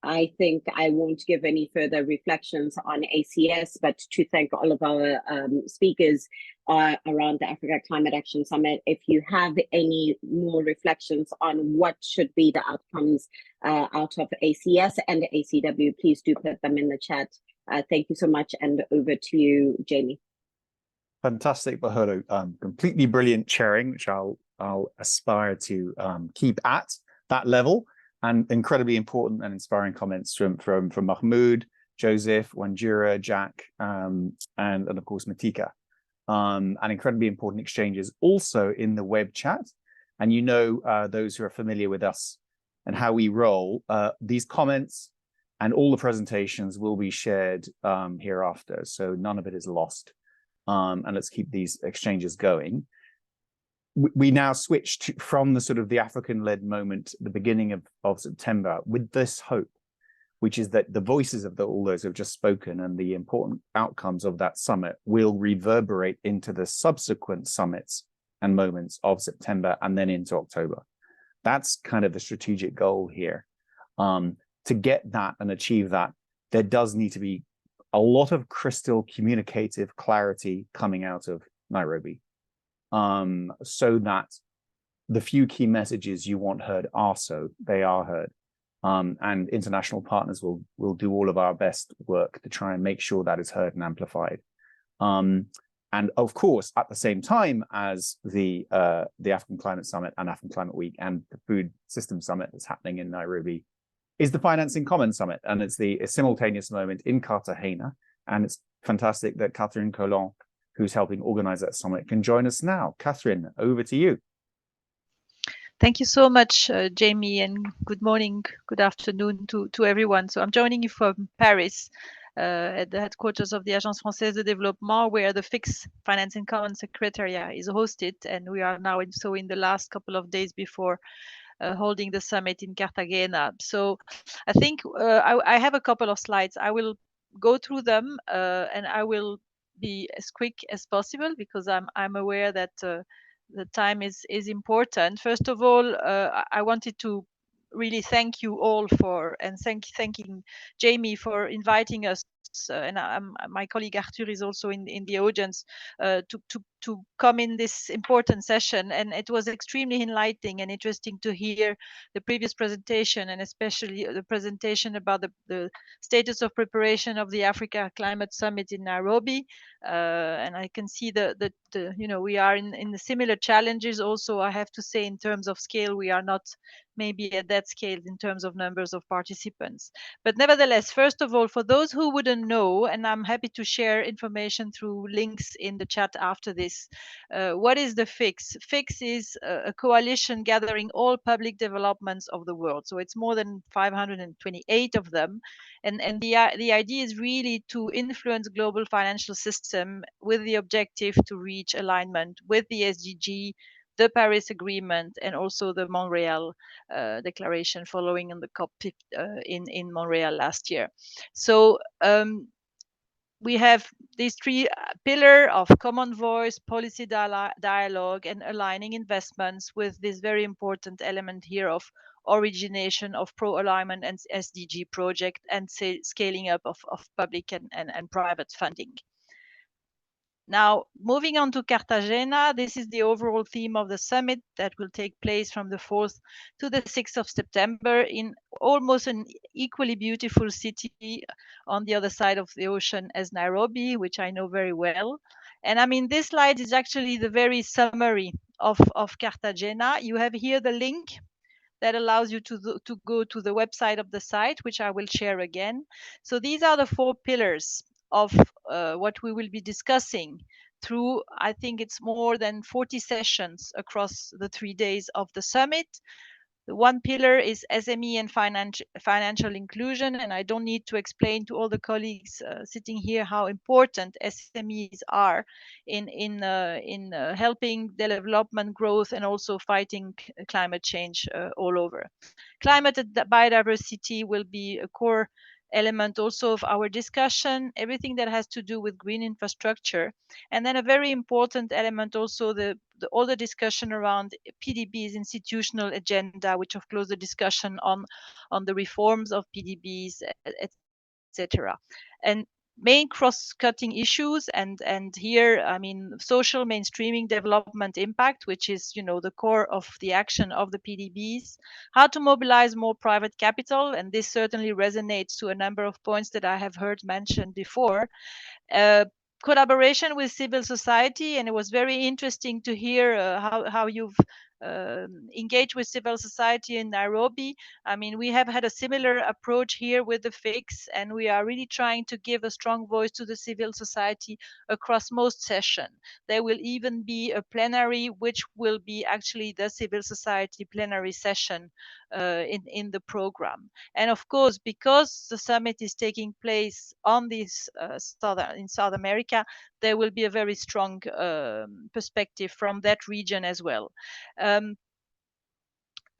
I think I won't give any further reflections on ACS, but to thank all of our speakers around the Africa Climate Action Summit. If you have any more reflections on what should be the outcomes out of ACS and ACW, please do put them in the chat. Thank you so much, and over to you, Jamie. Fantastic, Boholo. Completely brilliant chairing, which I'll aspire to keep at that level, and incredibly important and inspiring comments from Mahmoud, Joseph, Wanjura, Jack, and of course Matika, and incredibly important exchanges also in the web chat. And you know, those who are familiar with us and how we roll, these comments and all the presentations will be shared hereafter, so none of it is lost. And let's keep these exchanges going. We now switch from the sort of the African-led moment, the beginning of September, with this hope, which is that the voices of all those who have just spoken and the important outcomes of that summit will reverberate into the subsequent summits and moments of September and then into October. That's kind of the strategic goal here. To get that and achieve that, there does need to be a lot of crystal communicative clarity coming out of Nairobi. So that the few key messages you want heard are they are heard. And international partners will do all of our best work to try and make sure that is heard and amplified. And of course, at the same time as the African Climate Summit and African Climate Week and the Food System Summit that's happening in Nairobi is the Financing Commons Summit. And it's a simultaneous moment in Cartagena. And it's fantastic that Catherine Collin, who's helping organize that summit, can join us now. Catherine, over to you. Thank you so much, Jamie, and good morning, good afternoon to everyone. So I'm joining you from Paris, at the headquarters of the Agence Française de Développement, where the FIX Financing Commons Secretariat is hosted, and we are now in the last couple of days before holding the summit in Cartagena. So I think I have a couple of slides. I will go through them, and I will be as quick as possible because I'm aware that the time is important. First of all, I wanted to really thank you all for, and thanking Jamie for inviting us, and my colleague Arthur is also in the audience, to come in this important session. And it was extremely enlightening and interesting to hear the previous presentation, and especially the presentation about the status of preparation of the Africa Climate Summit in Nairobi. And I can see we are in the similar challenges. Also, I have to say, in terms of scale, we are not maybe at that scale in terms of numbers of participants. But nevertheless, first of all, for those who wouldn't know, and I'm happy to share information through links in the chat after this, what is the FIX? FIX is a coalition gathering all public developments of the world. So it's more than 528 of them. And the idea is really to influence global financial system with the objective to reach alignment with the SDG, the Paris Agreement, and also the Montreal Declaration following on the COP in Montreal last year. So we have these three pillars of common voice, policy dialogue, and aligning investments with this very important element here of origination of pro-alignment and SDG project and scaling up of public and private funding. Now, moving on to Cartagena, this is the overall theme of the summit that will take place from the 4th to the 6th of September in almost an equally beautiful city on the other side of the ocean as Nairobi, which I know very well. And I mean, this slide is actually the very summary of Cartagena. You have here the link that allows you to go to the website of the site, which I will share again. So these are the 4 pillars of what we will be discussing through, I think it's more than 40 sessions across the 3 days of the summit. The one pillar is SME and financial inclusion, and I don't need to explain to all the colleagues sitting here how important SMEs are in helping development growth and also fighting climate change all over. Climate and biodiversity will be a core element also of our discussion, everything that has to do with green infrastructure. And then a very important element also, all the discussion around PDB's institutional agenda, which of course the discussion on the reforms of PDBs, etc. And main cross-cutting issues, and here, I mean, social mainstreaming development impact, which is, you know, the core of the action of the PDBs, how to mobilize more private capital, and this certainly resonates to a number of points that I have heard mentioned before. Collaboration with civil society, and it was very interesting to hear how you've engaged with civil society in Nairobi. I mean, we have had a similar approach here with the FIX, and we are really trying to give a strong voice to the civil society across most sessions. There will even be a plenary, which will be actually the civil society plenary session in the program. And of course, because the summit is taking place on this in South America, there will be a very strong perspective from that region as well.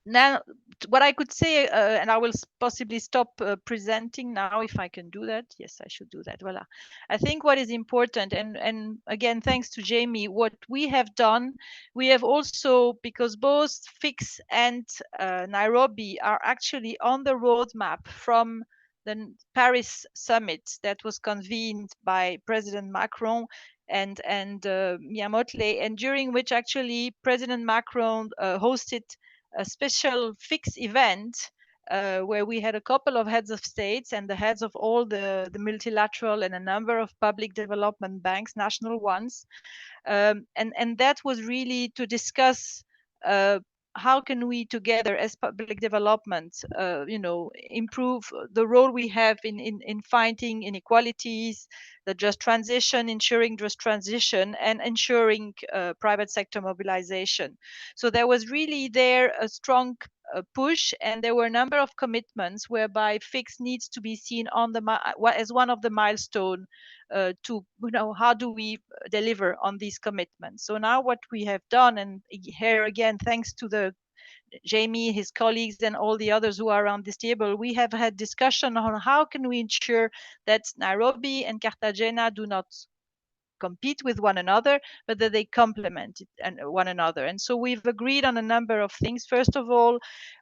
Now, what I could say, and I will possibly stop presenting now if I can do that. Yes, I should do that. Voila. I think what is important, and again, thanks to Jamie, what we have done, we have also, because both FIX and Nairobi are actually on the roadmap from the Paris summit that was convened by President Macron and Miyamoto, and during which actually President Macron hosted a special FIX event where we had a couple of heads of states and the heads of all the multilateral and a number of public development banks, national ones. And that was really to discuss how can we together as public development, improve the role we have in fighting inequalities, the just transition, ensuring just transition, and ensuring private sector mobilization. So there was really there a strong push, and there were a number of commitments whereby FIX needs to be seen on as one of the milestone to, how do we deliver on these commitments. So now what we have done, and here again, thanks to Jamie, his colleagues, and all the others who are around this table, we have had discussion on how can we ensure that Nairobi and Cartagena do not compete with one another, but that they complement one another. And so we've agreed on a number of things. First of all,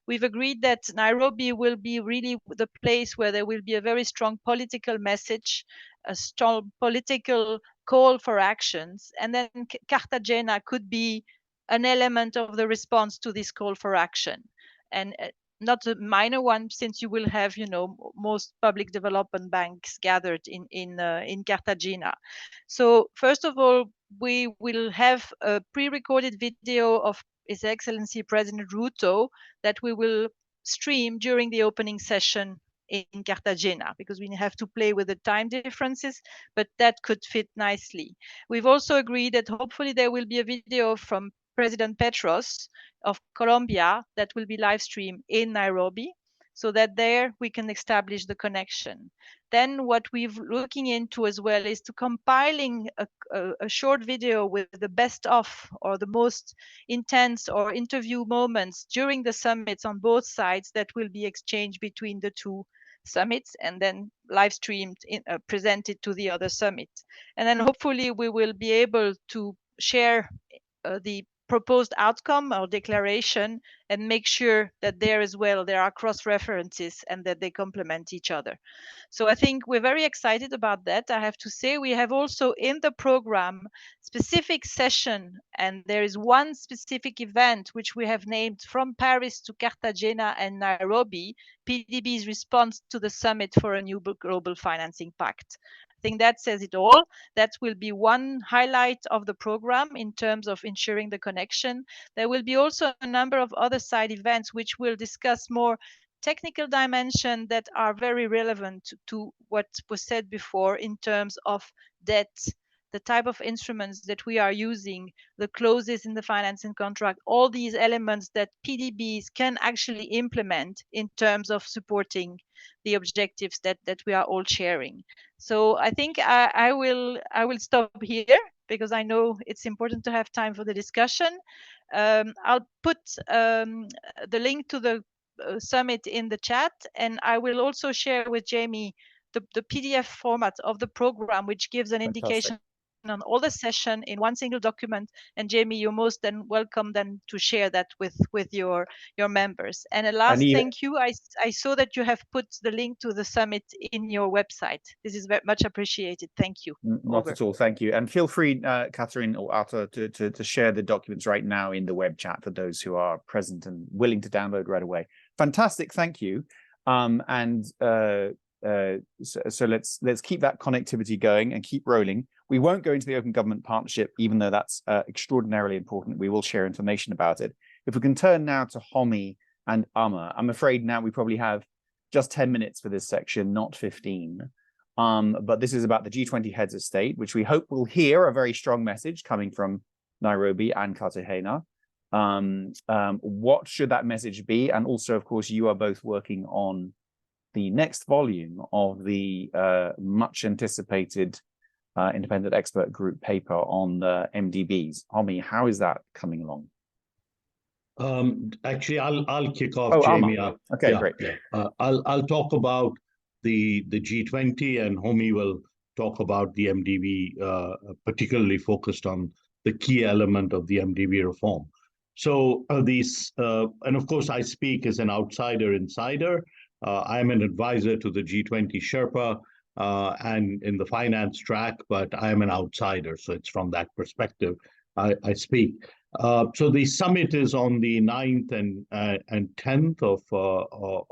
we've agreed that Nairobi will be really the place where there will be a very strong political message, a strong political call for actions, and then Cartagena could be an element of the response to this call for action. And not a minor one, since you will have, most public development banks gathered in Cartagena. So first of all, we will have a pre-recorded video of His Excellency President Ruto that we will stream during the opening session in Cartagena, because we have to play with the time differences, but that could fit nicely. We've also agreed that hopefully there will be a video from President Petros of Colombia that will be live streamed in Nairobi, so that there we can establish the connection. Then what we're looking into as well is to compiling a short video with the best of, or the most intense or interview moments during the summits on both sides that will be exchanged between the two summits, and then live streamed, presented to the other summit. And then hopefully we will be able to share the proposed outcome or declaration and make sure that there as well there are cross references and that they complement each other. So I think we're very excited about that. I have to say, we have also in the program specific session, and there is one specific event which we have named From Paris to Cartagena and Nairobi, PDB's response to the summit for a new global financing pact. I think that says it all. That will be one highlight of the program in terms of ensuring the connection. There will be also a number of other side events which will discuss more technical dimension that are very relevant to what was said before in terms of debt, the type of instruments that we are using, the clauses in the financing contract, all these elements that PDBs can actually implement in terms of supporting the objectives that we are all sharing. So I think I will stop here because I know it's important to have time for the discussion. I'll put the link to the summit in the chat, and I will also share with Jamie the PDF format of the program, which gives an indication on all the session in one single document. And Jamie, you're most than welcome then to share that with your members. And a last thank you. I saw that you have put the link to the summit in your website. This is very much appreciated. Thank you. Not at all. Thank you. And feel free, Catherine or Arthur, to share the documents right now in the web chat for those who are present and willing to download right away. Fantastic. Thank you. So let's keep that connectivity going and keep rolling. We won't go into the Open Government Partnership, even though that's extraordinarily important. We will share information about it. If we can turn now to Homi and Amma, I'm afraid now we probably have just 10 minutes for this section, not 15. But this is about the G20 Heads of State, which we hope will hear a very strong message coming from Nairobi and Cartagena. What should that message be? And also, of course, you are both working on the next volume of the much anticipated independent expert group paper on the MDBs. Homi, how is that coming along? Actually, I'll kick off, Jamie. Okay, great. I'll talk about the G20, and Homi will talk about the MDB, particularly focused on the key element of the MDB reform. So and of course, I speak as an outsider insider. I'm an advisor to the G20 Sherpa and in the finance track, but I am an outsider. So it's from that perspective I speak. So the summit is on the 9th and 10th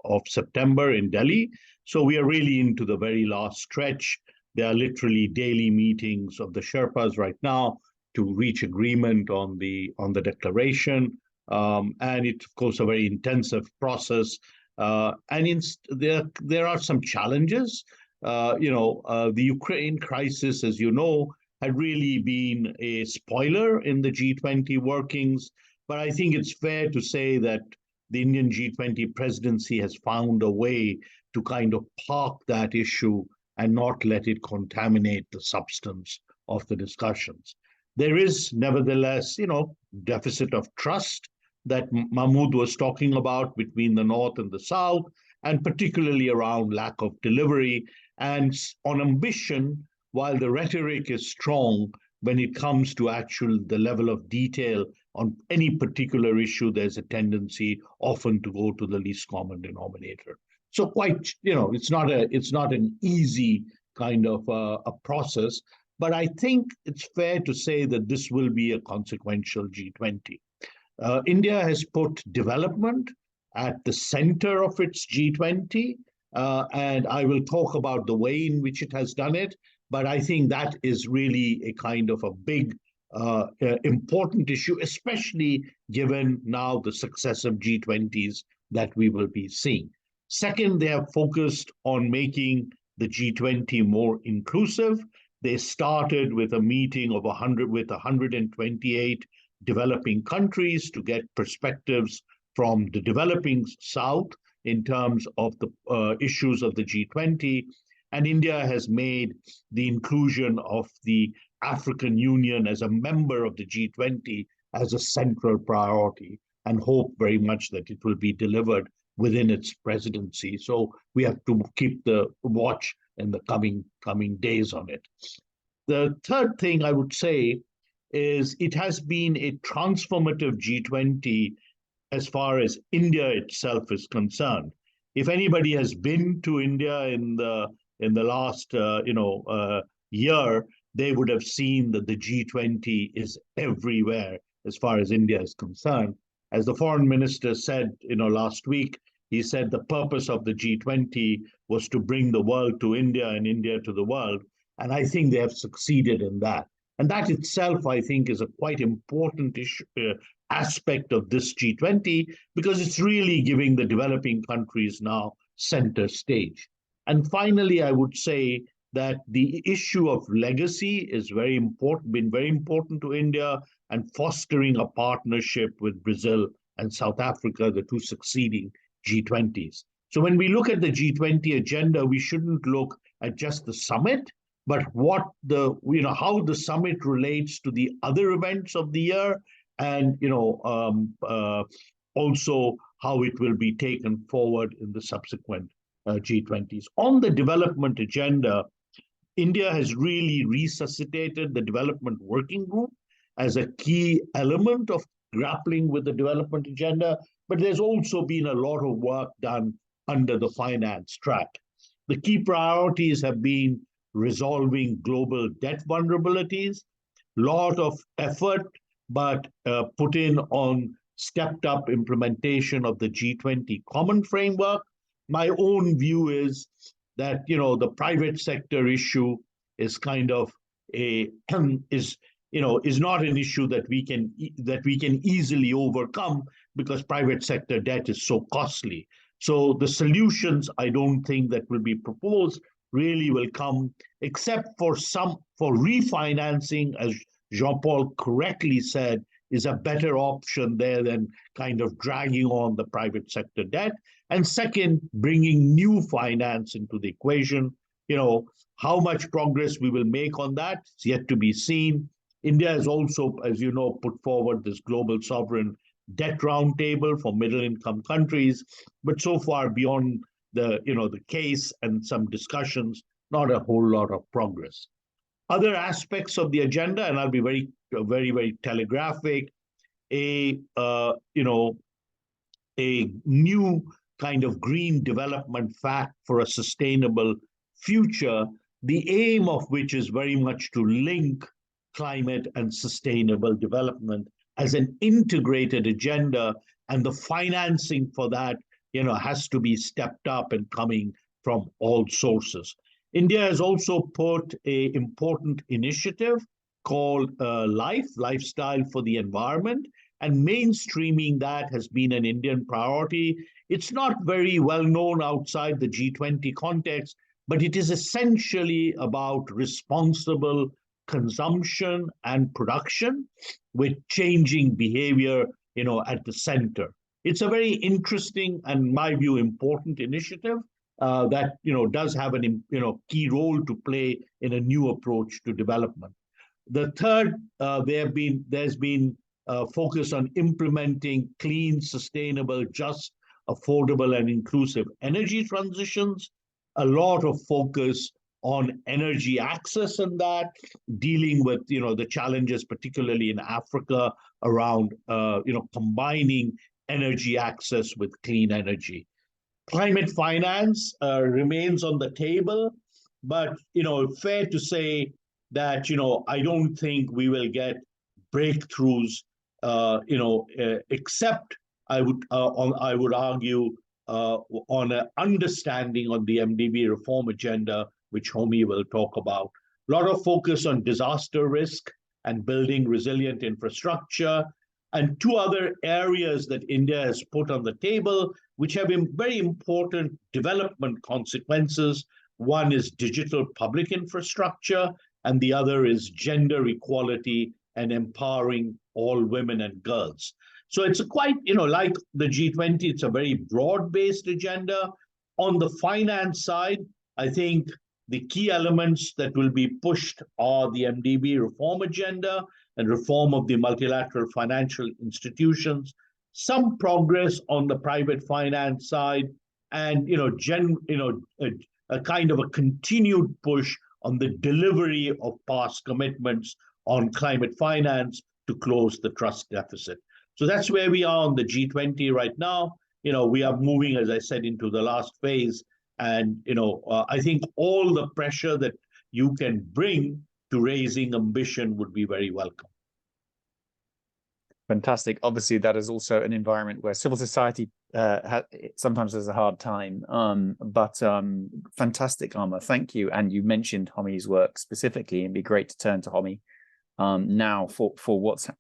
of September in Delhi. So we are really into the very last stretch. There are literally daily meetings of the Sherpas right now to reach agreement on the declaration. And it's, of course, a very intensive process. And there are some challenges. The Ukraine crisis, as you know, had really been a spoiler in the G20 workings. But I think it's fair to say that the Indian G20 presidency has found a way to kind of park that issue and not let it contaminate the substance of the discussions. There is, nevertheless, deficit of trust that Mahmoud was talking about between the North and the South, and particularly around lack of delivery. And on ambition, while the rhetoric is strong, when it comes to the level of detail on any particular issue, there's a tendency often to go to the least common denominator. So quite, it's not an easy kind of a process, but I think it's fair to say that this will be a consequential G20. India has put development at the center of its G20, and I will talk about the way in which it has done it, but I think that is really a kind of a big, important issue, especially given now the successive G20s that we will be seeing. Second, they have focused on making the G20 more inclusive. They started with a meeting of 128 developing countries to get perspectives from the developing South in terms of the issues of the G20. And India has made the inclusion of the African Union as a member of the G20 as a central priority, and hope very much that it will be delivered within its presidency. So we have to keep the watch in the coming days on it. The third thing I would say is it has been a transformative G20 as far as India itself is concerned. If anybody has been to India in the last year, they would have seen that the G20 is everywhere as far as India is concerned. As the foreign minister said, last week, he said the purpose of the G20 was to bring the world to India and India to the world. And I think they have succeeded in that. And that itself, I think, is a quite important aspect of this G20, because it's really giving the developing countries now center stage. And finally, I would say that the issue of legacy is been very important to India, and fostering a partnership with Brazil and South Africa, the two succeeding G20s. So when we look at the G20 agenda, we shouldn't look at just the summit, but how the summit relates to the other events of the year, and also how it will be taken forward in the subsequent G20s. On the development agenda, India has really resuscitated the development working group as a key element of grappling with the development agenda, but there's also been a lot of work done under the finance track. The key priorities have been resolving global debt vulnerabilities, lot of effort, but put in on stepped up implementation of the G20 common framework. My own view is that the private sector issue is kind of is not an issue that we can easily overcome, because private sector debt is so costly. So the solutions, I don't think, that will be proposed really will come, except for refinancing, as Jean-Paul correctly said, is a better option there than kind of dragging on the private sector debt. And second, bringing new finance into the equation. How much progress we will make on that is yet to be seen. India has also, as you know, put forward this global sovereign debt roundtable for middle-income countries, but so far beyond the case and some discussions, not a whole lot of progress. Other aspects of the agenda, and I'll be very, very, very telegraphic, a new kind of green development fact for a sustainable future, the aim of which is very much to link climate and sustainable development as an integrated agenda, and the financing for that has to be stepped up and coming from all sources. India has also put an important initiative called Lifestyle for the Environment, and mainstreaming that has been an Indian priority. It's not very well known outside the G20 context, but it is essentially about responsible consumption and production with changing behavior, at the center. It's a very interesting and, in my view, important initiative that does have an key role to play in a new approach to development. The third, there's been focus on implementing clean, sustainable, just, affordable, and inclusive energy transitions. A lot of focus on energy access and that, dealing with the challenges, particularly in Africa, around combining energy access with clean energy. Climate finance remains on the table, but fair to say that I don't think we will get breakthroughs, except I would argue on an understanding on the MDB reform agenda, which Homi will talk about. A lot of focus on disaster risk and building resilient infrastructure, and two other areas that India has put on the table, which have been very important development consequences. One is digital public infrastructure, and the other is gender equality and empowering all women and girls. So it's a quite, like the G20, it's a very broad-based agenda. On the finance side, I think the key elements that will be pushed are the MDB reform agenda and reform of the multilateral financial institutions, some progress on the private finance side, and a kind of a continued push on the delivery of past commitments on climate finance to close the trust deficit. So that's where we are on the G20 right now. We are moving, as I said, into the last phase. And, I think all the pressure that you can bring to raising ambition would be very welcome. Fantastic. Obviously, that is also an environment where civil society sometimes has a hard time. But fantastic, Amar. Thank you. And you mentioned Homi's work specifically, and it'd be great to turn to Homi now for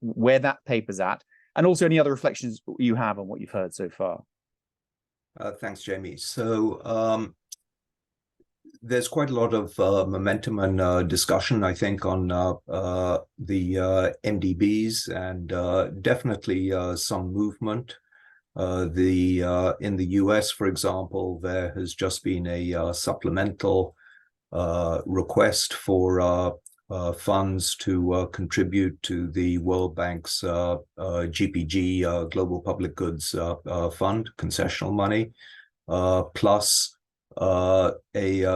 where that paper's at, and also any other reflections you have on what you've heard so far. Thanks, Jamie. So there's quite a lot of momentum and discussion, I think, on the MDBs, and definitely some movement. In the US, for example, there has just been a supplemental request for funds to contribute to the World Bank's GPG, Global Public Goods Fund, concessional money, plus a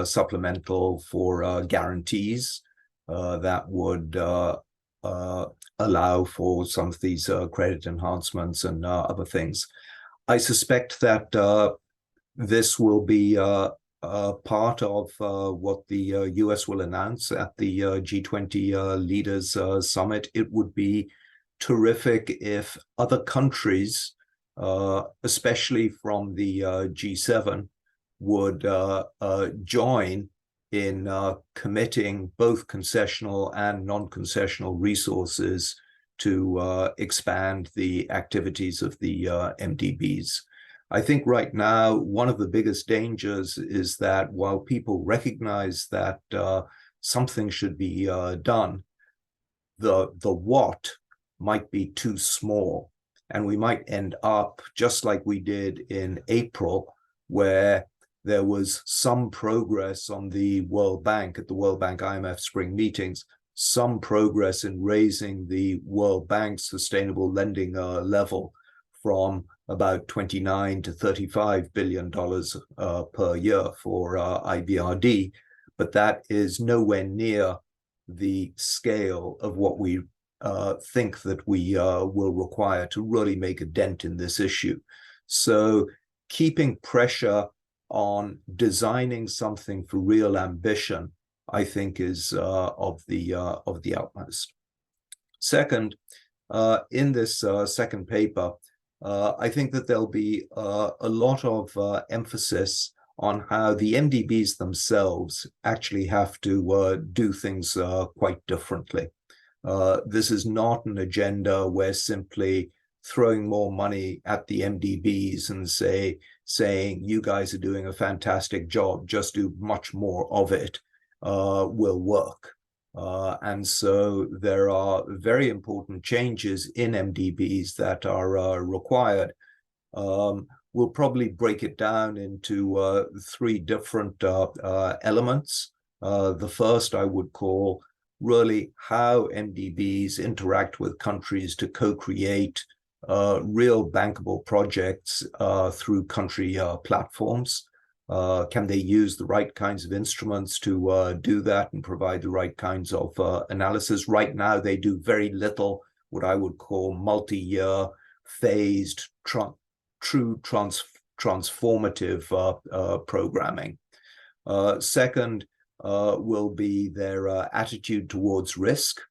supplemental for guarantees that would allow for some of these credit enhancements and other things. I suspect that this will be part of what the US will announce at the G20 Leaders Summit. It would be terrific if other countries, especially from the G7, would join in committing both concessional and non-concessional resources to expand the activities of the MDBs. I think right now, one of the biggest dangers is that while people recognize that something should be done, the what might be too small. And we might end up just like we did in April, where there was some progress on the World Bank at the World Bank IMF spring meetings, some progress in raising the World Bank's sustainable lending level from about $29 to $35 billion per year for IBRD, but that is nowhere near the scale of what we think that we will require to really make a dent in this issue. So keeping pressure on designing something for real ambition, I think, is of the utmost. Second, in this second paper, I think that there'll be a lot of emphasis on how the MDBs themselves actually have to do things quite differently. This is not an agenda where simply throwing more money at the MDBs and saying, you guys are doing a fantastic job, just do much more of it, will work. And so there are very important changes in MDBs that are required. We'll probably break it down into three different elements. The first I would call really how MDBs interact with countries to co-create real bankable projects through country platforms. Can they use the right kinds of instruments to do that and provide the right kinds of analysis? Right now, they do very little, what I would call multi-year, phased, true transformative programming. Second will be their attitude towards risk.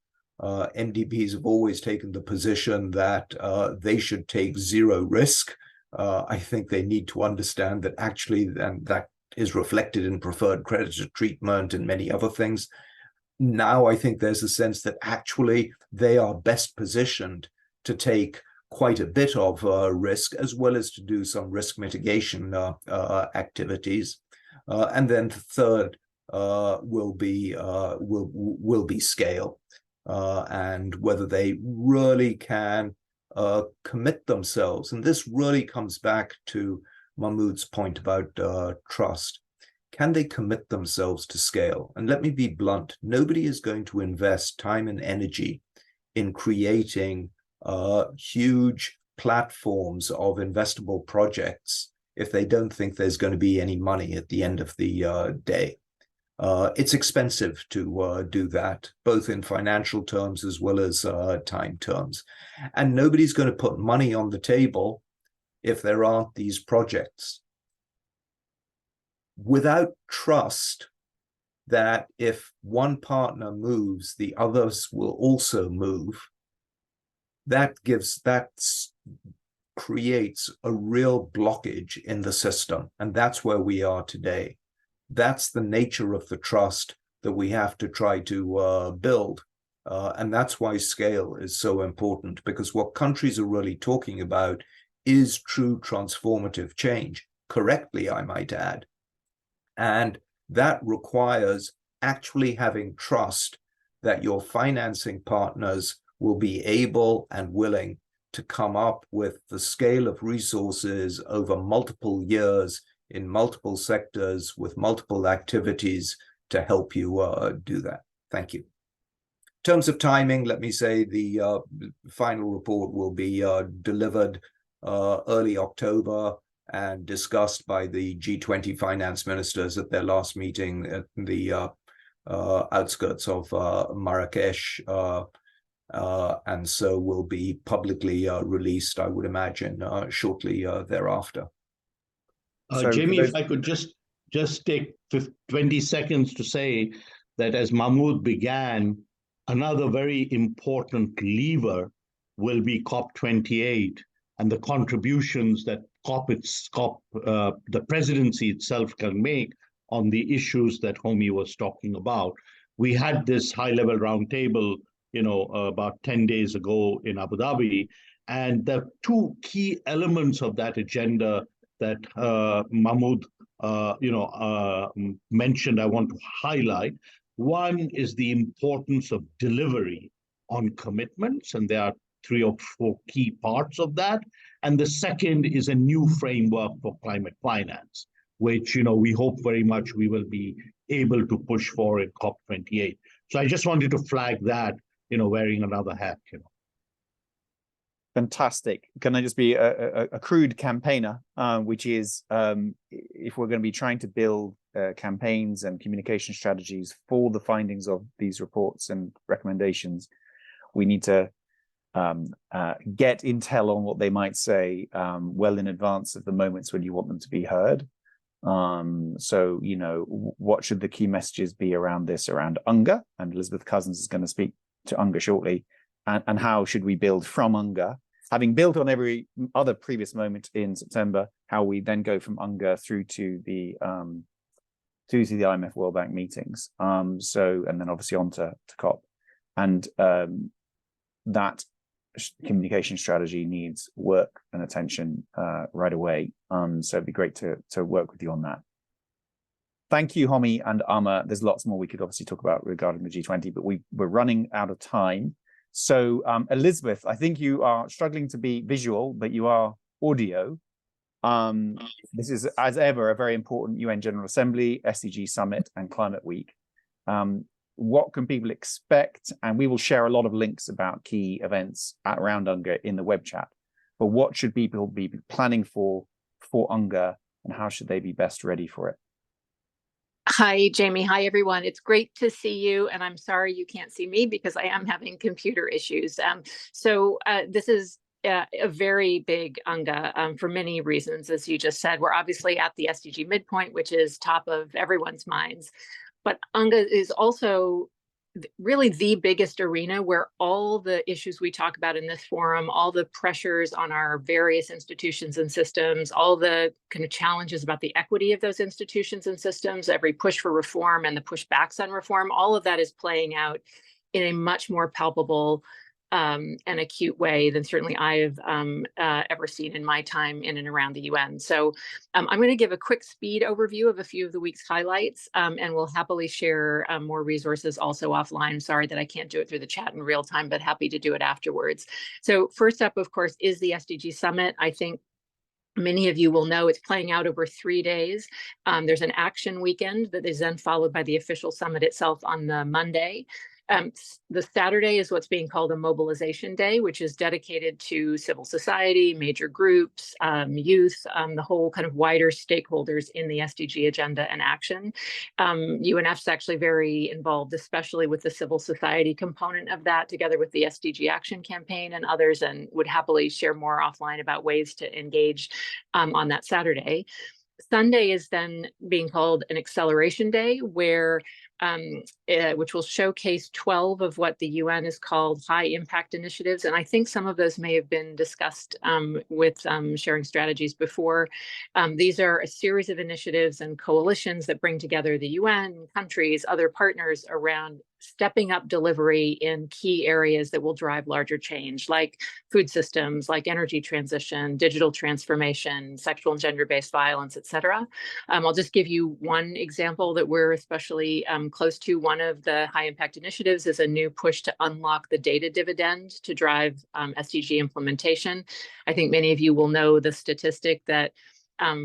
MDBs have always taken the position that they should take zero risk. I think they need to understand that actually, and that is reflected in preferred creditor treatment and many other things. Now, I think there's a sense that actually they are best positioned to take quite a bit of risk, as well as to do some risk mitigation activities. And then third will be scale, and whether they really can commit themselves. And this really comes back to Mahmood's point about trust. Can they commit themselves to scale? And let me be blunt, nobody is going to invest time and energy in creating huge platforms of investable projects if they don't think there's going to be any money at the end of the day. It's expensive to do that, both in financial terms as well as time terms. And nobody's going to put money on the table if there aren't these projects. Without trust that if one partner moves, the others will also move, that creates a real blockage in the system. And that's where we are today. That's the nature of the trust that we have to try to build. And that's why scale is so important, because what countries are really talking about is true transformative change, correctly, I might add. And that requires actually having trust that your financing partners will be able and willing to come up with the scale of resources over multiple years in multiple sectors with multiple activities to help you do that. Thank you. In terms of timing, let me say the final report will be delivered early October and discussed by the G20 finance ministers at their last meeting at the outskirts of Marrakesh. And so will be publicly released, I would imagine, shortly thereafter. Jamie, if I could just take 20 seconds to say that as Mahmoud began, another very important lever will be COP28 and the contributions that the presidency itself can make on the issues that Homi was talking about. We had this high-level roundtable, about 10 days ago in Abu Dhabi, and the two key elements of that agenda that Mahmoud, mentioned, I want to highlight. One is the importance of delivery on commitments, and there are 3 or 4 key parts of that. And the second is a new framework for climate finance, which, we hope very much we will be able to push for in COP28. So I just wanted to flag that, wearing another hat, Fantastic. Can I just be a crude campaigner, which is if we're going to be trying to build campaigns and communication strategies for the findings of these reports and recommendations, we need to get intel on what they might say well in advance of the moments when you want them to be heard. So, what should the key messages be around this, around UNGA? And Elizabeth Cousins is going to speak to UNGA shortly. And how should we build from UNGA? Having built on every other previous moment in September, how we then go from UNGA through to the IMF World Bank meetings. And then obviously on to COP. And that communication strategy needs work and attention right away. So it'd be great to work with you on that. Thank you, Homi and Amma. There's lots more we could obviously talk about regarding the G20, but we're running out of time. So Elizabeth, I think you are struggling to be visual, but you are audio. This is, as ever, a very important UN General Assembly, SDG Summit, and Climate Week. What can people expect? And we will share a lot of links about key events around UNGA in the web chat. But what should people be planning for UNGA, and how should they be best ready for it? Hi, Jamie. Hi, everyone. It's great to see you. And I'm sorry you can't see me because I am having computer issues. This is a very big UNGA for many reasons, as you just said. We're obviously at the SDG midpoint, which is top of everyone's minds. But UNGA is also really the biggest arena where all the issues we talk about in this forum, all the pressures on our various institutions and systems, all the kind of challenges about the equity of those institutions and systems, every push for reform and the pushbacks on reform, all of that is playing out in a much more palpable and acute way than certainly I've ever seen in my time in and around the UN. So I'm going to give a quick speed overview of a few of the week's highlights, and we'll happily share more resources also offline. Sorry that I can't do it through the chat in real time, but happy to do it afterwards. So first up, of course, is the SDG Summit. I think many of you will know it's playing out over 3 days. There's an action weekend that is then followed by the official summit itself on the Monday. The Saturday is what's being called a mobilization day, which is dedicated to civil society, major groups, youth, the whole kind of wider stakeholders in the SDG agenda and action. UNF's actually very involved, especially with the civil society component of that, together with the SDG Action Campaign and others, and would happily share more offline about ways to engage on that Saturday. Sunday is then being called an acceleration day, where which will showcase 12 of what the UN has called high impact initiatives. And I think some of those may have been discussed with sharing strategies before. These are a series of initiatives and coalitions that bring together the UN, countries, other partners around stepping up delivery in key areas that will drive larger change, like food systems, like energy transition, digital transformation, sexual and gender-based violence, et cetera. I'll just give you one example that we're especially close to. One of the high impact initiatives is a new push to unlock the data dividend to drive SDG implementation. I think many of you will know the statistic that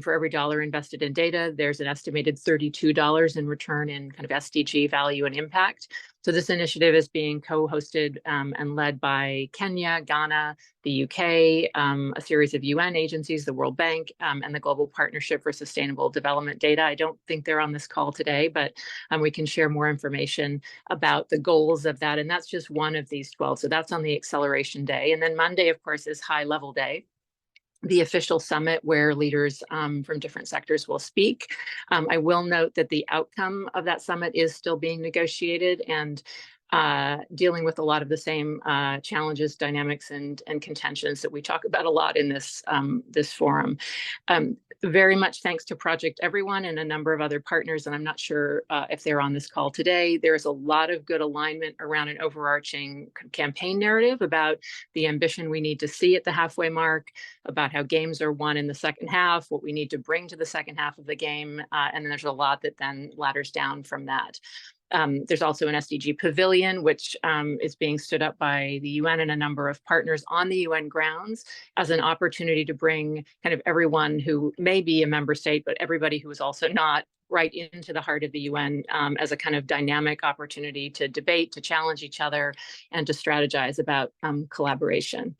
for every dollar invested in data, there's an estimated $32 in return in kind of SDG value and impact. So this initiative is being co-hosted and led by Kenya, Ghana, the UK, a series of UN agencies, the World Bank, and the Global Partnership for Sustainable Development Data. I don't think they're on this call today, but we can share more information about the goals of that. And that's just one of these 12. So that's on the acceleration day. And then Monday, of course, is high level day, the official summit where leaders from different sectors will speak. I will note that the outcome of that summit is still being negotiated and dealing with a lot of the same challenges, dynamics, and contentions that we talk about a lot in this this forum. Very much thanks to Project Everyone and a number of other partners, and I'm not sure if they're on this call today. There's a lot of good alignment around an overarching campaign narrative about the ambition we need to see at the halfway mark, about how games are won in the second half, what we need to bring to the second half of the game, and then there's a lot that then ladders down from that. There's also an SDG pavilion, which is being stood up by the UN and a number of partners on the UN grounds as an opportunity to bring kind of everyone who may be a member state, but everybody who is also not, right into the heart of the UN as a kind of dynamic opportunity to debate, to challenge each other, and to strategize about collaboration.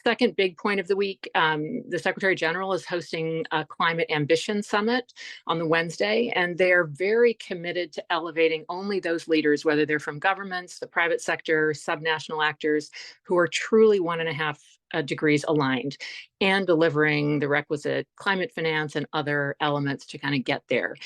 Second big point of the week, the Secretary General is hosting a Climate Ambition Summit on the Wednesday, and they're very committed to elevating only those leaders, whether they're from governments, the private sector, subnational actors, who are truly 1.5 degrees aligned and delivering the requisite climate finance and other elements to kind of get there.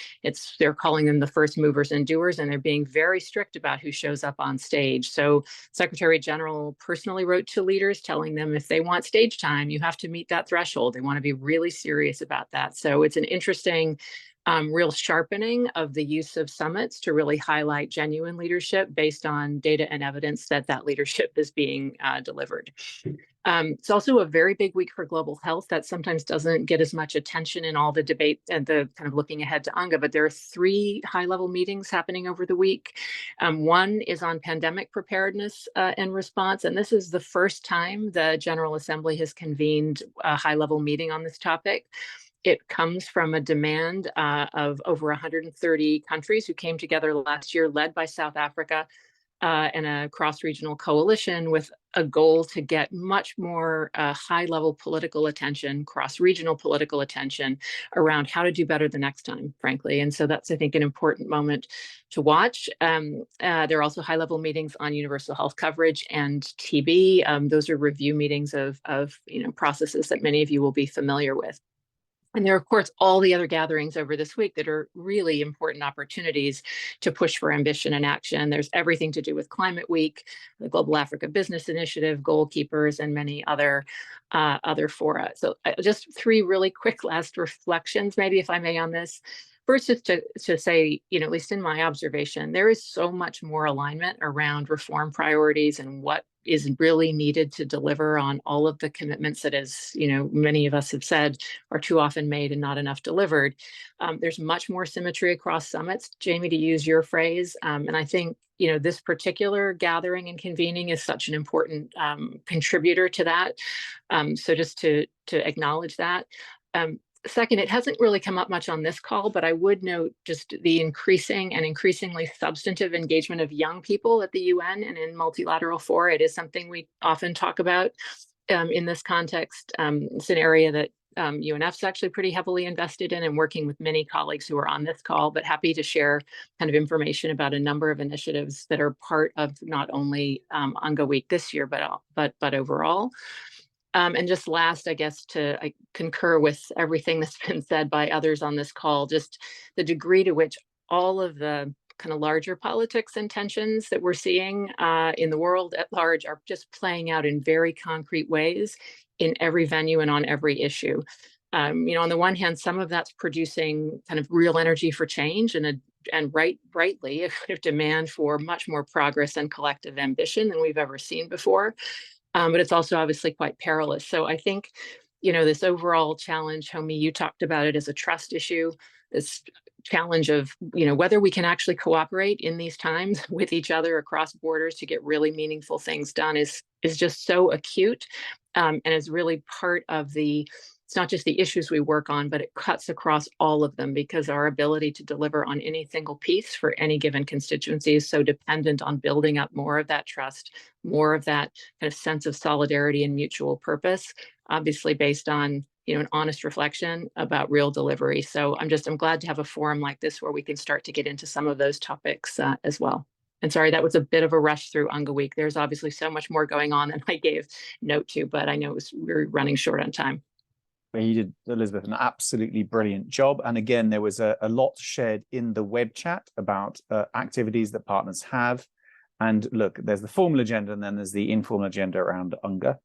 They're calling them the first movers and doers, and they're being very strict about who shows up on stage. So Secretary General personally wrote to leaders telling them if they want stage time, you have to meet that threshold. They want to be really serious about that. So it's an interesting real sharpening of the use of summits to really highlight genuine leadership based on data and evidence that that leadership is being delivered. It's also a very big week for global health that sometimes doesn't get as much attention in all the debate and the kind of looking ahead to UNGA, but there are 3 high-level meetings happening over the week. One is on pandemic preparedness and response, and this is the first time the General Assembly has convened a high-level meeting on this topic. It comes from a demand of over 130 countries who came together last year, led by South Africa, and a cross-regional coalition with a goal to get much more high-level political attention, cross-regional political attention around how to do better the next time, frankly. And so that's, I think, an important moment to watch. There are also high-level meetings on universal health coverage and TB. Those are review meetings of processes that many of you will be familiar with. And there are, of course, all the other gatherings over this week that are really important opportunities to push for ambition and action. There's everything to do with Climate Week, the Global Africa Business Initiative, Goalkeepers, and many other fora. So just 3 really quick last reflections, maybe, if I may, on this. First is to say, at least in my observation, there is so much more alignment around reform priorities and what is really needed to deliver on all of the commitments that, as many of us have said, are too often made and not enough delivered. There's much more symmetry across summits, Jamie, to use your phrase. And I think, this particular gathering and convening is such an important contributor to that. So just to acknowledge that. second, it hasn't really come up much on this call, but I would note just the increasing and increasingly substantive engagement of young people at the UN and in multilateral fora. It is something we often talk about in this context. It's an area that UNF's actually pretty heavily invested in, and working with many colleagues who are on this call, but happy to share kind of information about a number of initiatives that are part of not only UNGA Week this year, but overall. And just last, I guess, I concur with everything that's been said by others on this call, just the degree to which all of the kind of larger politics and tensions that we're seeing in the world at large are just playing out in very concrete ways in every venue and on every issue. You know, on the one hand, some of that's producing kind of real energy for change and rightly a kind of demand for much more progress and collective ambition than we've ever seen before. But it's also obviously quite perilous. So I think, you know, this overall challenge, Homi, you talked about it as a trust issue, this challenge of, you know, whether we can actually cooperate in these times with each other across borders to get really meaningful things done is just so acute, and is really part of it's not just the issues we work on, but it cuts across all of them, because our ability to deliver on any single piece for any given constituency is so dependent on building up more of that trust, more of that kind of sense of solidarity and mutual purpose, obviously based on, you know, an honest reflection about real delivery. So I'm glad to have a forum like this where we can start to get into some of those topics as well. And sorry, that was a bit of a rush through UNGA Week. There's obviously so much more going on than I gave note to, but I know we're running short on time. You did, Elizabeth, an absolutely brilliant job. And again, there was a lot shared in the web chat about activities that partners have. And look, there's the formal agenda, and then there's the informal agenda around UNGA.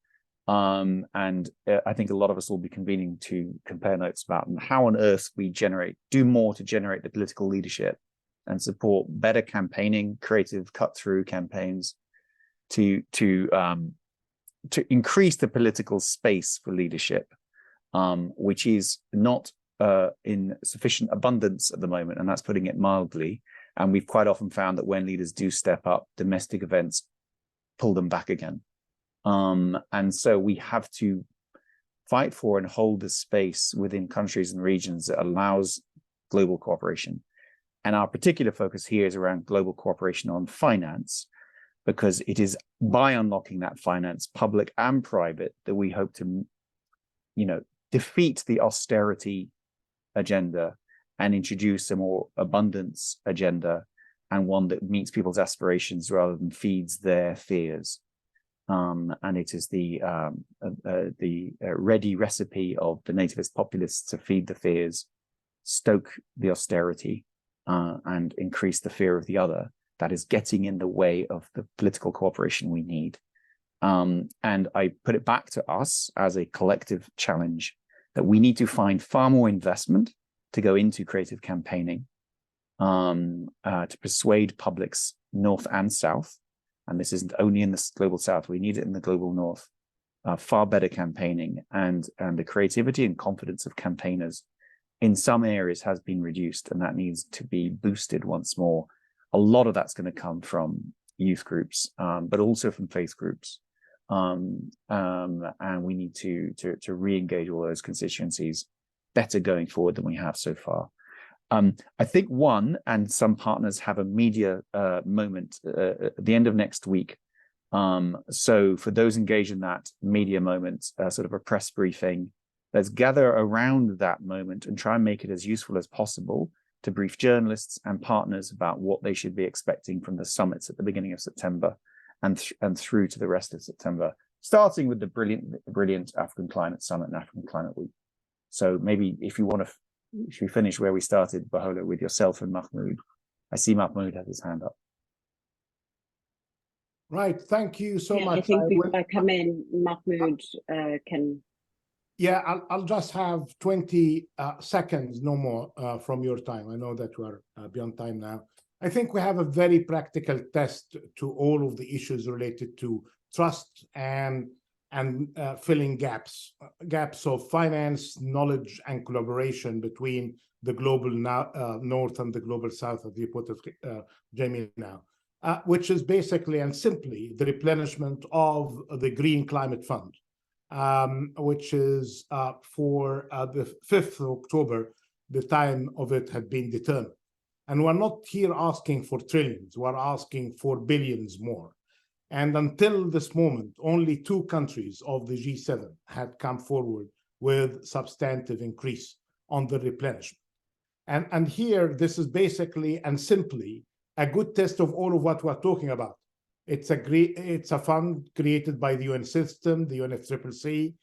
And I think a lot of us will be convening to compare notes about how on earth we do more to generate the political leadership and support better campaigning, creative cut-through campaigns to increase the political space for leadership, which is not in sufficient abundance at the moment, and that's putting it mildly. And we've quite often found that when leaders do step up, domestic events pull them back again. And so we have to fight for and hold the space within countries and regions that allows global cooperation. And our particular focus here is around global cooperation on finance, because it is by unlocking that finance, public and private, that we hope to, you know, defeat the austerity agenda and introduce a more abundance agenda, and one that meets people's aspirations rather than feeds their fears. And it is the ready recipe of the nativist populists to feed the fears, stoke the austerity, and increase the fear of the other that is getting in the way of the political cooperation we need. And I put it back to us as a collective challenge that we need to find far more investment to go into creative campaigning, to persuade publics north and south. And this isn't only in the global south, we need it in the global north. Far better campaigning, and the creativity and confidence of campaigners in some areas has been reduced, and that needs to be boosted once more. A lot of that's going to come from youth groups, but also from faith groups. And we need to re-engage all those constituencies better going forward than we have so far. I think and some partners have a media moment at the end of next week. So for those engaged in that media moment, sort of a press briefing, let's gather around that moment and try and make it as useful as possible to brief journalists and partners about what they should be expecting from the summits at the beginning of September and through to the rest of September, starting with the brilliant African Climate Summit and African Climate Week. So maybe if you want to, should we finish where we started, Baholo, with yourself and Mahmoud? I see Mahmoud has his hand up. Right, thank you so much. I think before I come in, Mahmoud can... Yeah, I'll just have 20 seconds, no more, from your time. I know that we are beyond time now. I think we have a very practical test to all of the issues related to trust and filling gaps of finance, knowledge, and collaboration between the global north and the global south, as you put it, Jamie, now, which is basically and simply the replenishment of the Green Climate Fund. which is for the 5th of October, the time of it had been determined. And we're not here asking for trillions, we're asking for billions more. And until this moment, only 2 countries of the G7 had come forward with substantive increase on the replenishment. And here, this is basically and simply a good test of all of what we're talking about. It's a fund created by the UN system, the UNFCCC,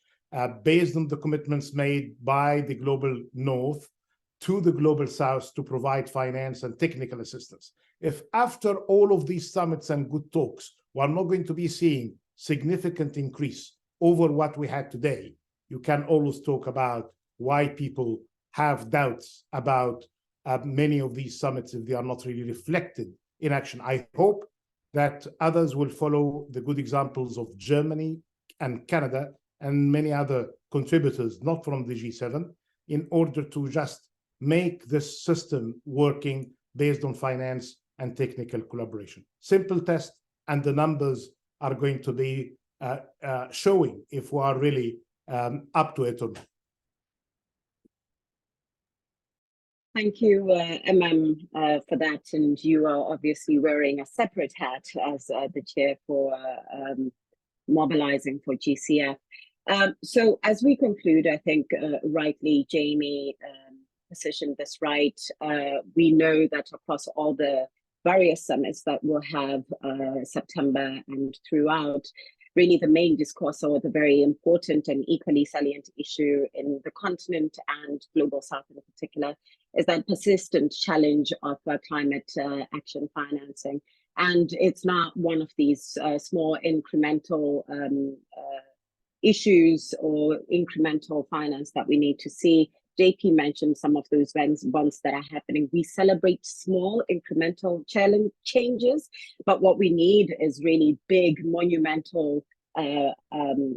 based on the commitments made by the global North to the global South to provide finance and technical assistance. If after all of these summits and good talks, we're not going to be seeing significant increase over what we had today, you can always talk about why people have doubts about many of these summits if they are not really reflected in action. I hope that others will follow the good examples of Germany and Canada and many other contributors, not from the G7, in order to just make this system working based on finance and technical collaboration. Simple test, and the numbers are going to be showing if we are really up to it or not. Thank you, Imam, for that. And you are obviously wearing a separate hat as the chair for mobilizing for GCF. So as we conclude, I think rightly, Jamie positioned this right. We know that across all the various summits that we'll have September and throughout, really the main discourse or the very important and equally salient issue in the continent and global South in particular is that persistent challenge of climate action financing. And it's not one of these small incremental issues or incremental finance that we need to see. JP mentioned some of those bonds that are happening. We celebrate small incremental changes, but what we need is really big, monumental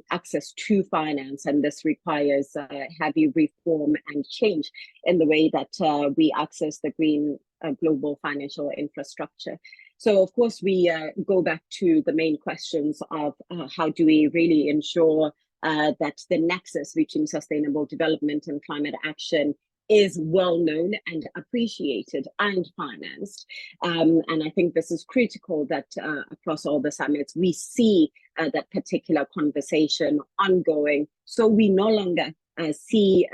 access to finance, and this requires heavy reform and change in the way that we access the green global financial infrastructure. So of course we go back to the main questions of how do we really ensure that the nexus between sustainable development and climate action is well known and appreciated and financed. And I think this is critical that across all the summits, we see that particular conversation ongoing. So we no longer see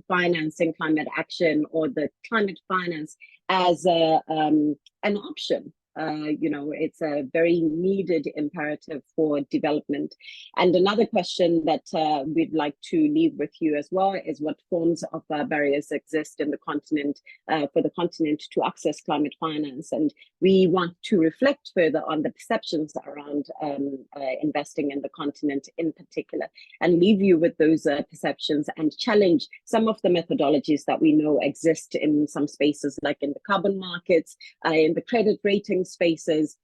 financing climate action or the climate finance as an option. It's a very needed imperative for development. And another question that we'd like to leave with you as well is what forms of barriers exist in the continent for the continent to access climate finance. And we want to reflect further on the perceptions around investing in the continent in particular, and leave you with those perceptions and challenge some of the methodologies that we know exist in some spaces, like in the carbon markets, in the credit rating spaces.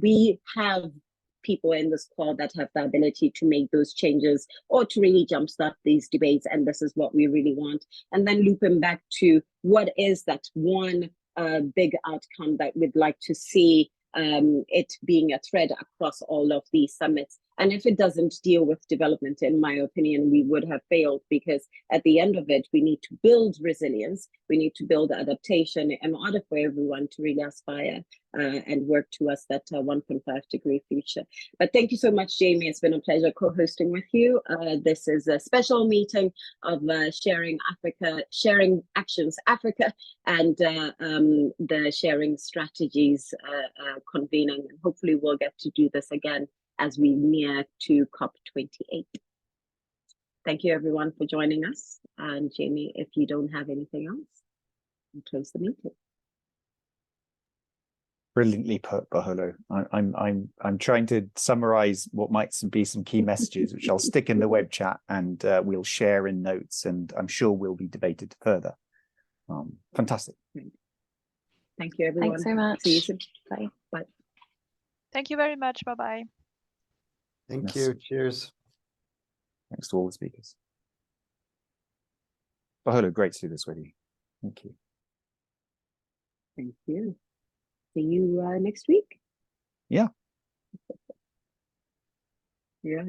We have people in this call that have the ability to make those changes or to really jumpstart these debates, and this is what we really want. And then looping back to what is that one big outcome that we'd like to see it being a thread across all of these summits. And if it doesn't deal with development, in my opinion, we would have failed, because at the end of it, we need to build resilience, we need to build adaptation in order for everyone to really aspire and work towards that 1.5 degree future. But thank you so much, Jamie. It's been a pleasure co-hosting with you. This is a special meeting of Sharing Africa, Sharing Actions Africa, and the Sharing Strategies convening. And hopefully we'll get to do this again as we near to COP28. Thank you everyone for joining us. And Jamie, if you don't have anything else, we'll close the meeting. Brilliantly put, Baholo. I'm trying to summarize what might be some key messages, which I'll stick in the web chat, and we'll share in notes, and I'm sure will be debated further. Fantastic. Thank you, everyone. Thanks so much. See you soon. Bye. Bye. Thank you very much. Bye-bye. Thank you. Cheers. Thanks to all the speakers. Baholo, great to do this with you. Thank you. Thank you. See you next week. Yeah. Yeah.